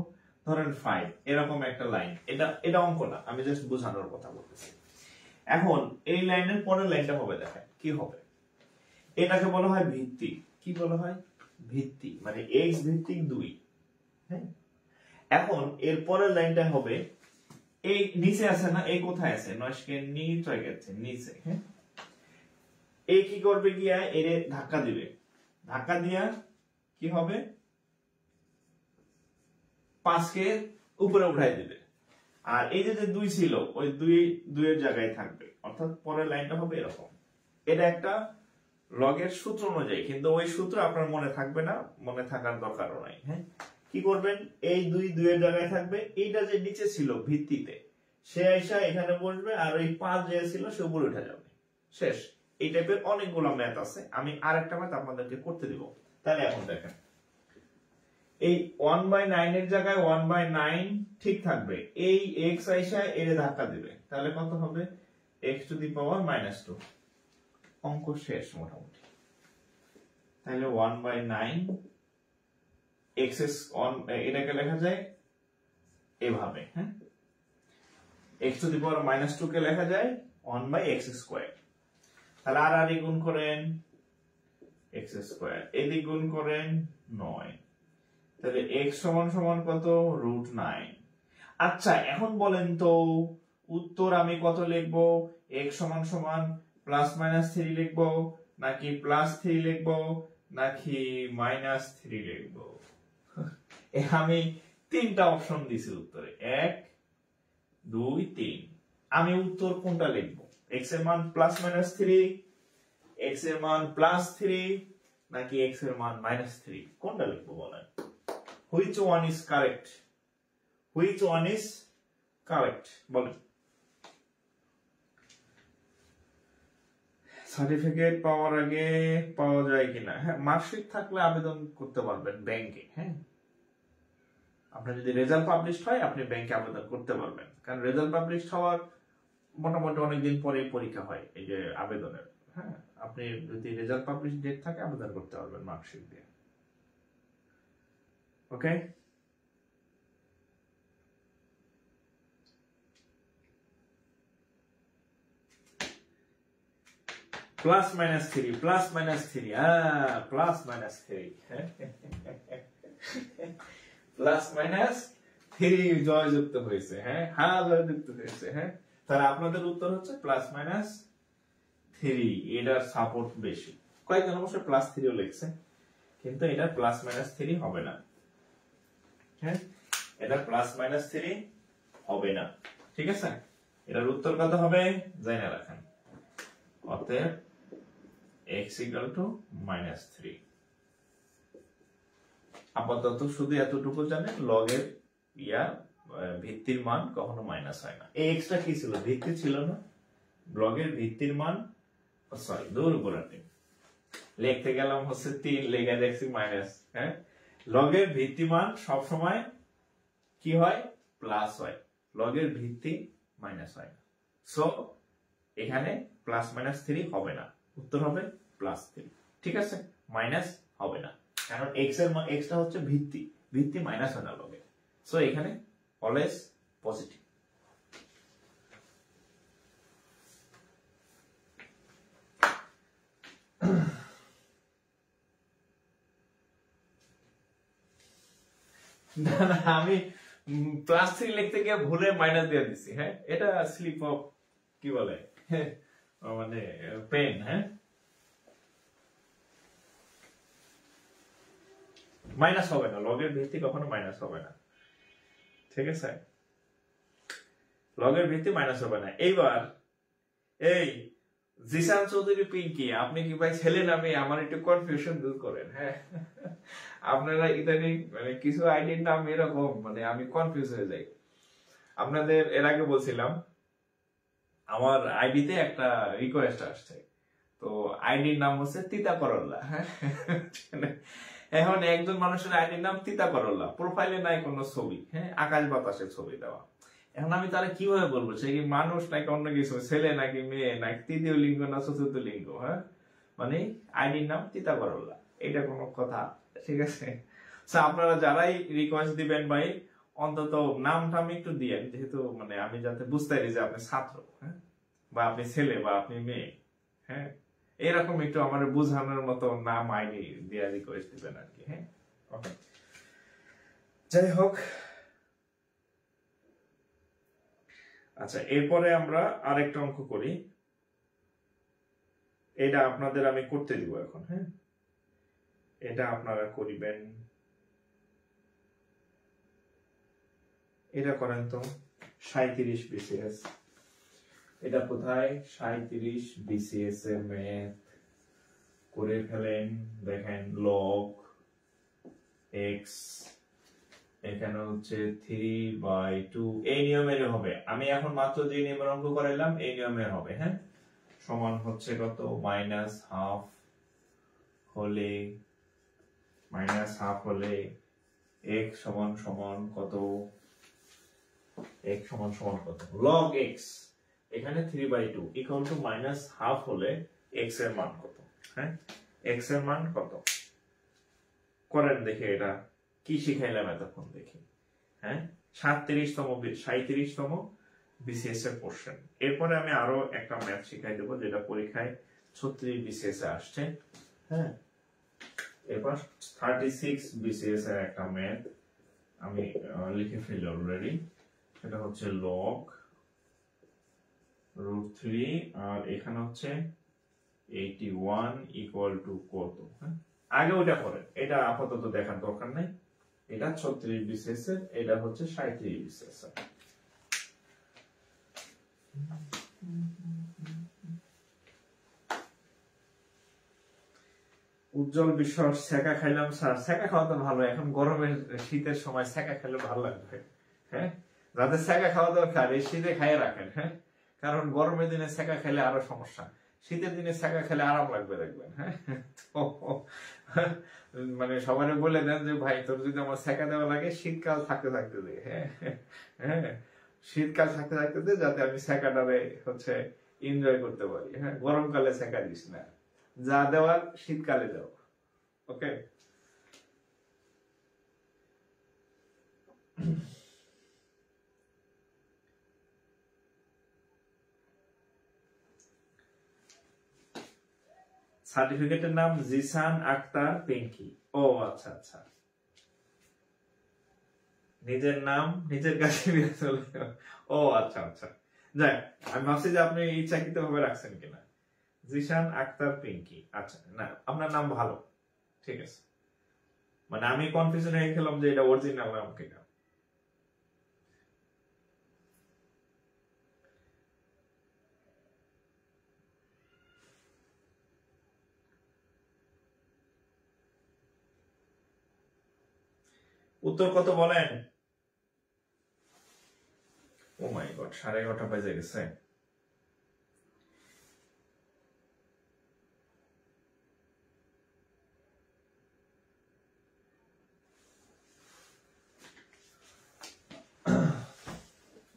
ধরেন 5, এরকম একটা লাইন। এটা অঙ্ক না, আমি জাস্ট বোঝানোর কথা বলতেছি। এখন এই লাইনের পরের লাইনটা হবে, দেখেন কি হবে। এটাকে বলা হয় ভিত্তি। কি বলা হয়? ভিত্তি, মানে x ভিত্তিক 2। হ্যাঁ, এখন এর পরের লাইনটা হবে, এই নিচে আছে না, এই কোথায় আছে, নয়কে নিচে গেছে নিচে। হ্যাঁ, এই কি করবে, গিয়া এর ধাক্কা দিবে, ধাক্কা দিয়া কি হবে, 5 কে উপরে উঠাই দিবে। আর এই যে 2 ছিল ওই 2 এর জায়গায় থাকবে, অর্থাৎ পরের লাইনটা হবে এরকম। এটা একটা লগের সূত্র অনুযায়ী, কিন্তু ওই সূত্র আপনার মনে থাকবে না, মনে থাকার দরকারও নাই। হ্যাঁ, কি করবেন, এই 2 এর জায়গায় থাকবে, এইটা যে নিচে ছিল ভিত্তিতে সে আইসা এখানে বসবে, আর ওই 5 যে ছিল সে উপরে উঠে যাবে, শেষ। এই টাইপের অনেকগুলো ম্যাথ আছে, আমি আরেকটা ম্যাথ আপনাদেরকে করতে দিব। তাহলে এখন দেখেন, এই 1/9 এর জায়গায় 1/9 ঠিক থাকবে, এই x আইসা এর ধাক্কা দিবে, তাহলে কত হবে x⁻²। অঙ্ক শেষ মোটামুটি। তাহলে 1/9 x এটাকে লেখা যায় এভাবে। হ্যাঁ, x⁻² কে লেখা যায় 1/x²। তাহলে আর গুণ করেন x², এদিক গুণ করেন 9, তাহলে x সমান কত, √9। আচ্ছা, এখন বলেন তো উত্তর আমি কত লিখবো, x সমান +-3 লিখবো নাকি +3 লিখবো নাকি -3 লিখবো? আমি 3টা অপশন দিছি উত্তরে, 1 2 3। আমি উত্তর কোনটা লিখবো, x এর মান +-3, x এর মান +3 নাকি x এর মান -3, কোনটা লিখবো বলেন? Which one is correct? Which one is correct? বলেন। সার্টিফিকেট পাওয়ার আগে পাওয়া যায় কিনা? হ্যাঁ, মার্কশিট থাকলে আবেদন করতে পারবেন ব্যাংকে। হ্যাঁ, আপনার যদি রেজাল্ট পাবলিশড হয় আপনি ব্যাংকে আবেদন করতে পারবেন, কারণ রেজাল্ট পাবলিশড হওয়ার মোটামুটি অনেকদিন পরেই পরীক্ষা হয় এই যে আবেদনের। হ্যাঁ, আপনি যদি রেজাল্ট পাবলিশ ডেট থাকে আবেদন করতে পারবেন মার্কশিট দিয়ে। ওকে, +-3, +-3, +-3 জয়যুক্ত হয়েছে। হ্যাঁ, জয়যুক্ত হয়েছে। হ্যাঁ, তাহলে আপনাদের উত্তর হচ্ছে +-3, এটার সাপোর্ট বেশি। কয়েকজন অবশ্য +3ও লিখছে, কিন্তু এটা +-3 হবে না। হ্যাঁ, এটা +-3 হবে না, ঠিক আছে। এটার উত্তর কত হবে জানা রাখেন, অতএব x =-3। আপাতত শুধু এতটুকু জানেন, লগের ভিত্তির মান কখনো মাইনাস হয় না। এই এক্সটা কি ছিল, ভিত্তি ছিল না, লগের ভিত্তির মান, সরি দূর গোলাতে লিখতে গেলাম হচ্ছে 3, লেখা দেখছি মাইনাস। হ্যাঁ, লগের ভিত্তি মান সব সময় কি হয়, প্লাস হয়, লগের ভিত্তি মাইনাস হয় না। সো এখানে +-3 হবে না, উত্তর হবে +3, ঠিক আছে, মাইনাস হবে না, কারণ এক্সটা হচ্ছে ভিত্তি, ভিত্তি মাইনাস হয় না লগে। সো এখানে অলওয়েজ পজিটিভ। না, আমি +3 লিখতে গিয়ে ভুলে মাইনাস দিয়ে দিছি। হ্যাঁ, এটা স্লিপ অফ কি বলে, মানে পেন। হ্যাঁ, মাইনাস হবে না, লগের ভিত্তি কখনো মাইনাস হবে না, ঠিক আছে, লগের ভিত্তি মাইনাস হবে না। এইবার এই জিসান চৌধুরী পিঙ্কি, আপনি কি ভাই ছেলে না মেয়ে, আমার একটু কনফিউশন দূর করেন। হ্যাঁ, আপনারা ইদানিং মানে কিছু আইডির নাম এরকম, মানে আমি কনফিউজ হয়ে যাই। আপনাদের এর আগে বলছিলাম আমার আইডিতে একটা রিকোয়েস্ট আসছে, তো আইডির নাম হচ্ছে তিতা করল্লা। হ্যাঁ, এখন একজন মানুষের আইডির নাম তিতা করল্লা, প্রোফাইলে নাই কোনো ছবি, হ্যাঁ, আকাশ বাতাসের ছবি দেওয়া। এখন আমি তাহলে কিভাবে বলবো সে কি মানুষ নাকি অন্য কিছু, ছেলে নাকি মেয়ে নাকি তৃতীয় লিঙ্গ না চতুর্থ লিঙ্গ? হ্যাঁ, মানে আইডির নাম তিতা করল্লা, এটা কোনো কথা? ঠিক আছে, আপনারা যারাই রিকোয়েস্ট দিবেন ভাই অন্তত নামটা আমি একটু দিয়েন, যেহেতু মানে আমি যাতে বুঝতে পারি যে আপনি ছাত্র, হ্যাঁ, বা আপনি ছেলে বা আপনি মেয়ে। হ্যাঁ, এরকম একটু আমার বোঝানোর মতো নাম আইডি দিয়ে রিকোয়েস্ট দিবেন আর কি। হ্যাঁ, ওকে, যাই হোক। আচ্ছা, এরপরে আমরা আরেকটা অঙ্ক করি, এটা আপনাদের আমি করতে দিব এখন। হ্যাঁ, এটা আপনারা করিবেন। এটা করেন তো 37 বিসিএস। এটা কোথায়? 37 বিসিএস এর ম্যাথ করে ফেলেন। দেখেন লগ এক্স এখানে হচ্ছে 3/2 এই নিয়মের হবে। আমি এখন মাত্র যে নিয়মের অঙ্ক করাইলাম এই নিয়মের হবে। হ্যাঁ, সমান হচ্ছে কত? -½ হলে -½ হলে x সমান সমান কত? x সমান সমান কত? log x এখানে 3/2 ইকুয়াল টু -½ হলে x এর মান কত? হ্যাঁ, x এর মান কত? করেন দেখে এটা কি শিখাইলাম এতক্ষণ দেখি। হ্যাঁ, 37তম বিসিএস এর কোশ্চেন। এরপরে আমি আরো একটা ম্যাথ শিখাই দেবো যেটা পরীক্ষায় 36 বিসিএস এ আসছে। হ্যাঁ, এরপর 36 বিসিএস এর একটা ম্যাথ আমি লিখে ফেলি অলরেডি। সেটা হচ্ছে log √3 আর এখানে হচ্ছে 81 ইকুয়াল টু কত? হ্যাঁ, আগে ওটা করেন, এটা আপাতত দেখার দরকার নাই। এটা 36 বিসিএস এর, এটা হচ্ছে 37 বিসিএস এর। উজ্জ্বল বিশ্বাস সেকা খাইলাম স্যার। সেকা খাওয়া তো ভালো, এখন গরমের শীতের সময় সেকা খেলে ভালো লাগবে। হ্যাঁ, যাদের সেকা খাওয়া দরকার এই শীতে খাইয়ে রাখেন। হ্যাঁ, কারণ গরমের দিনে সেকা খেলে আরো সমস্যা, শীতের দিনে সেকা খেলে আরাম লাগবে দেখবেন। হ্যাঁ, তো মানে সবাই বলে দেন যে ভাই তোর যদি আমার সেকা দেওয়া লাগে শীতকাল থাকতে থাকতে দে। হ্যাঁ হ্যাঁ, শীতকাল থাকতে থাকতে দে যাতে আমি সেকাটারে হচ্ছে এনজয় করতে পারি। হ্যাঁ, গরমকালে সেকা দিস না, যা দেওয়ার শীতকালে দাও। ওকে, সার্টিফিকেটের নাম জিসান আক্তার পিঙ্কি। ও আচ্ছা আচ্ছা, নিজের নাম নিজের কাছে নিয়ে চলে। ও আচ্ছা আচ্ছা, যাই, আমি ভাবছি যে আপনি ইচ্ছাকৃত ভাবে রাখছেন কিনা। জিসান আক্তার পিঙ্কি, আচ্ছা, না আপনার নাম ভালো, ঠিক আছে। মানে আমি কনফিউশন হয়ে গেলাম যে এটা অরিজিনাল নাম কিনা। উত্তর কত বলেন? ও মাই গড, 11:30 বাজে গেছে।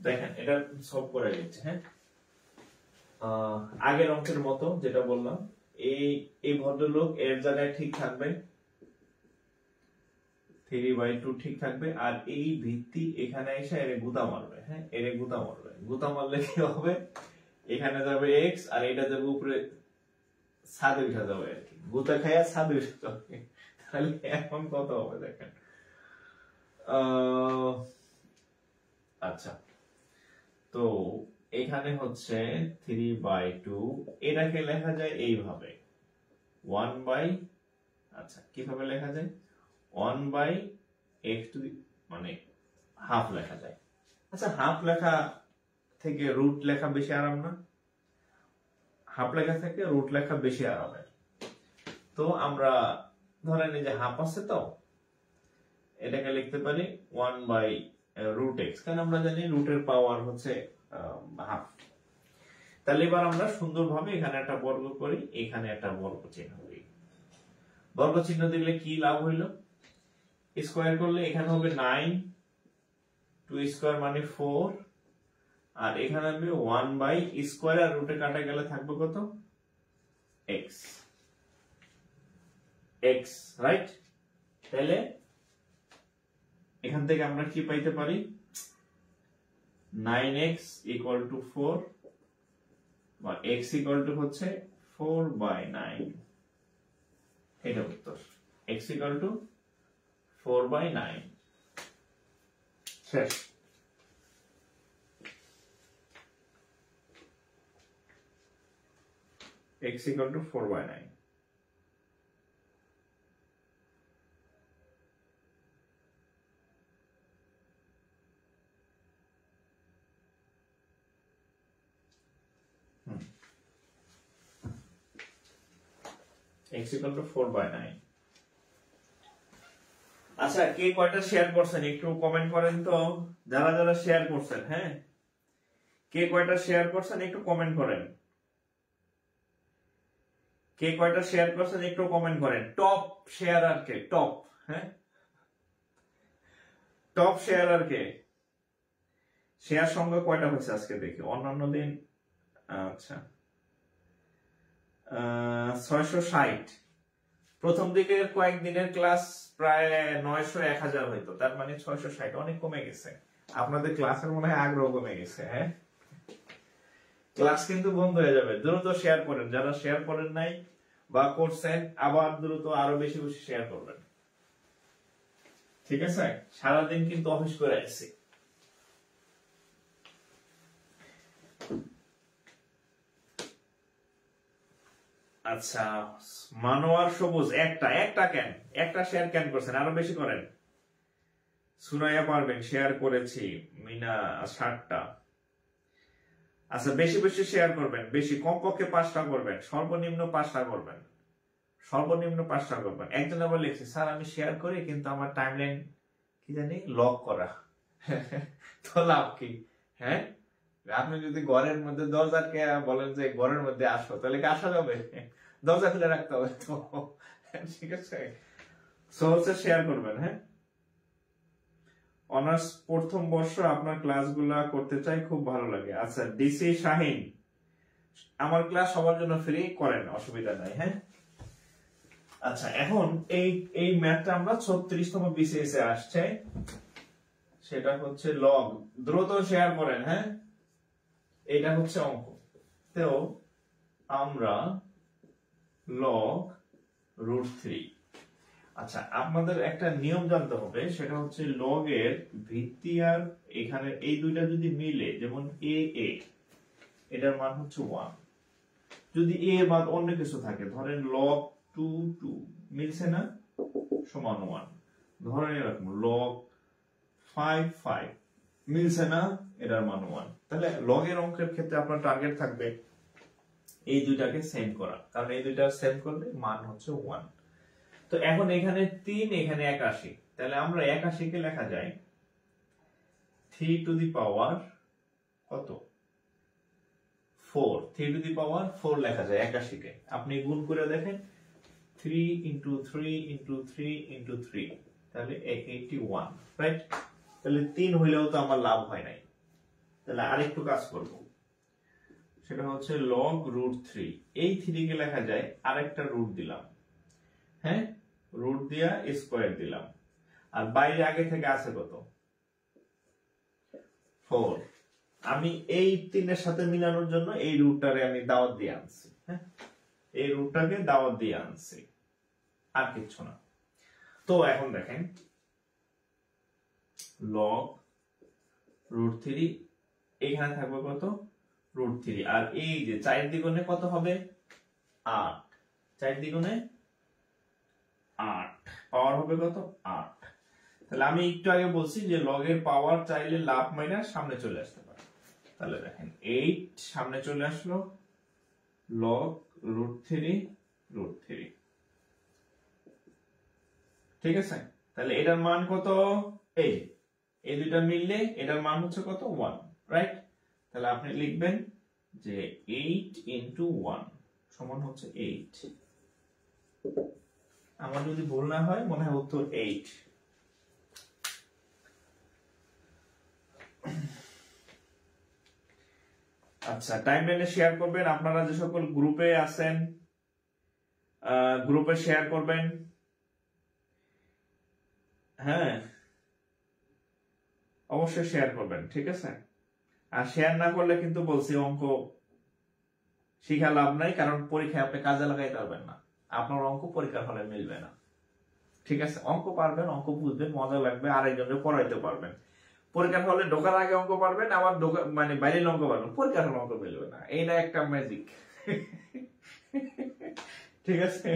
দেখেন এটা সলভ করে দিচ্ছে। হ্যাঁ, আগের অঙ্কের মতো যেটা বললাম, এই ভদ্রলোক এর জায়গায় ঠিক থাকবে, 3/2 ঠিক থাকবে, আর এই ভিত্তি এখানে এসে এর গুতা মারবে। হ্যাঁ, এর গুতা মারবে, গুতা মারলে কি হবে? এখানে যাবে x আর এটা যাবে উপরে ছাদে উঠে যাবে আর কি, গুতা খাইয়া ছাদে উঠে যাবে। তাহলে এখন কত হবে দেখেন। আচ্ছা, তো এখানে হচ্ছে 3/2, এটাকে লেখা যায় এইভাবে 1/, আচ্ছা কিভাবে লেখা যায়? 1/x মানে হাফ লেখা যায়। আচ্ছা, হাফ লেখা থেকে রুট লেখা বেশি আরাম না? হাফ লেখা থেকে রুট লেখা বেশি আরামের। তো আমরা ধরেন এই যে হাফ আছে, তো এটাকে লিখতে পারি 1/√x, কারণ আমরা জানি রুটের পাওয়ার হচ্ছে হাফ। তাহলে এবার আমরা সুন্দরভাবে এখানে একটা বর্গ করি, এখানে একটা বর্গ চিহ্ন দিই। বর্গ চিহ্ন দিলে কি লাভ হইল? স্কয়ার করলে এখানে হবে 9, 2 স্কয়ার মানে 4, আর এখানে হবে 1/স্কয়ার, আর রুটে কাটা গেলে থাকবে কত? x, right? তাহলে এখান থেকে আমরা কি পাইতে পারি? 9x ইকুয়াল টু 4, বা x ইকুয়াল টু হচ্ছে 4/9। এটা উত্তর, x ইকুয়াল টু 4/9। শেষ। x equal to 4/9। x = 4/9। আচ্ছা, কে কয়টা শেয়ার করছেন একটু কমেন্ট করেন তো, যারা যারা শেয়ার করছেন। হ্যাঁ, কে কয়টা শেয়ার করছেন একটু কমেন্ট করেন। কে কয়টা শেয়ার করছেন একটু কমেন্ট করেন। টপ শেয়ারার কে? টপ, হ্যাঁ, টপ শেয়ারার কে? শেয়ার সংখ্যা কয়টা হয়েছে আজকে দেখি, অন্যান্য দিন। আচ্ছা, 660। প্রথম দিকের কয়েকদিনের ক্লাস প্রায় 900-1000 হইতো, তার মানে 660 অনেক কমে গেছে। আপনাদের ক্লাসের মনে হয় আগ্রহ কমে গেছে। হ্যাঁ, ক্লাস কিন্তু বন্ধ হয়ে যাবে। দ্রুত শেয়ার করেন, যারা শেয়ার করেন নাই বা করছেন আবার দ্রুত আরো বেশি বেশি শেয়ার করবেন। ঠিক আছে, সারাদিন কিন্তু অফিস করে আসছি। আচ্ছা, মানোয়ার সবুজ একটা কেন, একটা শেয়ার কেন করছেন? আরো বেশি করেন। সুরাইয়া পারবেন, শেয়ার করেছি। মিনা 60টা। আচ্ছা, বেশি বেশি শেয়ার করবেন, বেশি, কমপক্ষে 5টা করবেন, সর্বনিম্ন 5টা করবেন, সর্বনিম্ন 5টা করবেন। একজন আবার লিখছে, স্যার আমি শেয়ার করি কিন্তু আমার টাইমলাইন কি জানি লক করা। তো লাভ কি? হ্যাঁ, আপনি যদি ঘরের মধ্যে দরজাকে বলেন যে ঘরের মধ্যে আসো, তাহলে কি আসা যাবে? দরজা খুলে রাখতে হবে তো। ঠিক আছে, সো হচ্ছে শেয়ার করবেন। হ্যাঁ, অনার্স প্রথম বর্ষ আপনার ক্লাসগুলা করতে চাই, খুব ভালো লাগে। আচ্ছা, ডিসি শাহিন, আমার ক্লাস সবার জন্য ফ্রি, করেন, অসুবিধা নাই। হ্যাঁ, আচ্ছা, এখন এই ম্যাথটা আমরা 36তম বিসিএস এ আসছে, সেটা হচ্ছে লগ। দ্রুত শেয়ার করেন। হ্যাঁ, এটা হচ্ছে অঙ্ক। তো আমরা লগ √3। আচ্ছা, আপনাদের একটা নিয়ম জানতে হবে, সেটা হচ্ছে লগ এর ভিত্তি আর এখানে এই দুইটা যদি মিলে, যেমন এ এটার মান হচ্ছে 1। যদি এ বাদ অন্য কিছু থাকে, ধরেন লগ 2 মিলছে না, সমান 1। ধরেন এরকম লগ 5 মিলছে না, এটার মান 1। তাহলে লগ এর অঙ্কের ক্ষেত্রে আপনার টার্গেট থাকবে এই দুইটাকে সেম করা, কারণ এই দুইটা সেম করলে মান হচ্ছে 1। তো এখন এখানে 3, এখানে 81, তাহলে আমরা 81 কে লেখা যায় 3 টু দি পাওয়ার কত? 4। 3 টু দি পাওয়ার 4 লেখা যায় 81 কে। আপনি গুণ করে দেখেন, 3 ইন্টু 3 ইন্টু 3 ইন্টু 3, তাহলে 81, রাইট? তাহলে 3 হইলেও তো আমার লাভ হয় নাই। তাহলে আরেকটু কাজ করব, সেটা হচ্ছে লগ √3। এই 3 কে লেখা যায়, আরেকটা রুট দিলাম, হ্যাঁ, রুট দিয়া স্কয়ার দিলাম, আর বাইরে আগে থেকে আছে কত? 4। আমি এই 3 এর সাথে মিলানোর জন্য এই রুটটারে আমি দাওয়াত দিয়ে আনছি। হ্যাঁ, এই রুটটাকে দাওয়াত দিয়ে আনছি, আর কিছু না। তো এখন দেখেন, লগ √3, এখানে থাকবে কত? √3। আর এই যে 4 দ্বিগুণে কত হবে? 8। 4 দ্বিগুণে 8, পাওয়ার হবে কত? 8। তাহলে আমি একটু আগে বলছি যে লগের পাওয়ার চাইলে লাভ মাইনাস সামনে চলে আসতে পারে। তাহলে দেখেন 8 সামনে চলে আসলো, লগ √3। ঠিক আছে, তাহলে এটার মান কত? এই দুইটা মিললে এটার মান হচ্ছে কত? 1, রাইট? তাহলে আপনি লিখবেন যে 8 ইন্টু 1 সমান হচ্ছে 8। আমার যদি ভুল না হয়, মনে হয় উত্তর 8। আচ্ছা, টাইমলাইনে শেয়ার করবেন। আপনারা যে সকল গ্রুপে আছেন, গ্রুপে শেয়ার করবেন। হ্যাঁ, অবশ্যই শেয়ার করবেন, ঠিক আছে? আর শেয়ার না করলে কিন্তু বলছি অঙ্ক শিখা লাভ নাই, কারণ পরীক্ষায় আপনি কাজে লাগাইতে পারবেন না, আপনার অঙ্ক পরীক্ষার হলে মিলবে না। ঠিক আছে, অঙ্ক পারবেন, অঙ্ক বুঝবেন, মজা লাগবে, আরেকজনকে পড়াইতে পারবেন। পরীক্ষার হলে ঢোকার আগে অঙ্ক পারবেন, আবার মানে বাইরে অঙ্ক পারবেন, পরীক্ষার হলে অঙ্ক মিলবে না। এইটা একটা ম্যাজিক। ঠিক আছে,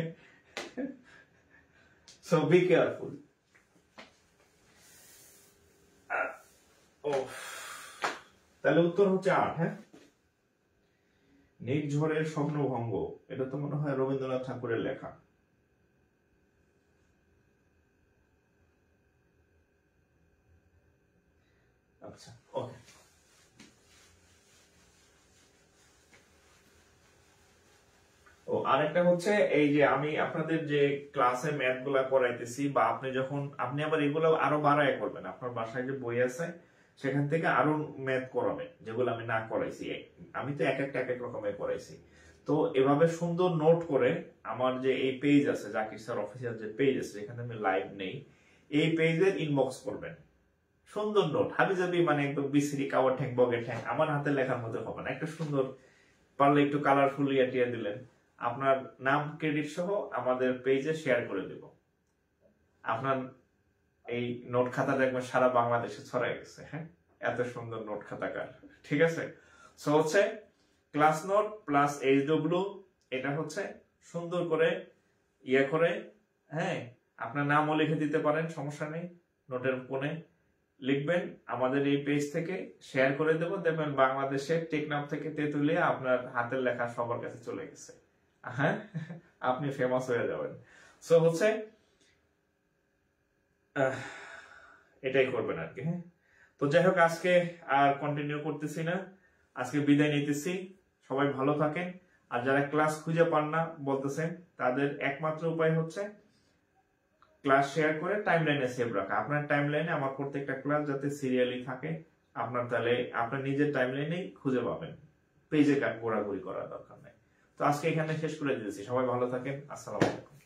সো বি কেয়ারফুল। তাহলে উত্তর হচ্ছে 8। হ্যাঁ, নির্ঝরের স্বপ্নভঙ্গ, এটা তো মনে হয় রবীন্দ্রনাথ ঠাকুরের লেখা। আচ্ছা ওকে। ও আরেকটা হচ্ছে এই যে আমি আপনাদের যে ক্লাসে ম্যাথ গুলা করাইতেছি, বা আপনি আবার এগুলো আরো বাড়ায় করবেন, আপনার বাসায় যে বই আছে সেখান থেকে আরো ম্যাথ করাবেন যেগুলো আমি না করাইছি। আমি তো এক এক রকমের করাইছি। তো এভাবে সুন্দর নোট করে আমার যে এই পেজ আছে, জাকির স্যার অফিসিয়াল যে পেজ আছে যেখানে আমি লাইভ নেই, এই পেজের ইনবক্স করবেন সুন্দর নোট, হাবিজাবি মানে একদম বিসিরি কাওয়ার ঠ্যাং বগের ঠ্যাং আমার হাতে লেখার মধ্যে হবে না, একটা সুন্দর পারলে একটু কালারফুল ইয়াটিয়া দিলেন, আপনার নাম ক্রেডিট সহ আমাদের পেজে শেয়ার করে দেব। আপনার এই নোট খাতা দেখবেন সারা বাংলাদেশে ছড়াই গেছে। হ্যাঁ, এত সুন্দর নোট খাতাকার। ঠিক আছে, সো হচ্ছে ক্লাস নোট প্লাস এইচডব্লিউ, এটা হচ্ছে সুন্দর করে ইয়ে করে, হ্যাঁ আপনার নামও লিখে দিতে পারেন, সমস্যা নেই, নোটের কোণে লিখবেন, আমাদের এই পেজ থেকে শেয়ার করে দেব, দেখবেন বাংলাদেশের টেকনাফ থেকে তেতুলিয়া আপনার হাতের লেখা সবার কাছে চলে গেছে। হ্যাঁ, আপনি ফেমাস হয়ে যাবেন। সো হচ্ছে এটাই করবেন আর কি। হ্যাঁ, তো যাই হোক আজকে আর কন্টিনিউ করতেছি না, আজকে বিদায় নিতেছি। সবাই ভালো থাকেন। আর যারা ক্লাস খুঁজে পান না বলতেছেন, তাদের একমাত্র উপায় হচ্ছে ক্লাস শেয়ার করে টাইমলাইনে সেভ রাখা। আপনার টাইমলাইনে আমার প্রত্যেকটা ক্লাস যাতে সিরিয়ালি থাকে, আপনার তাহলে আপনার নিজের টাইমলাইনেই খুঁজে পাবেন, পেজে ঘোরাঘুরি করার দরকার নেই। তো আজকে এখানে শেষ করে দিয়েছি। সবাই ভালো থাকেন। আসসালামু আলাইকুম।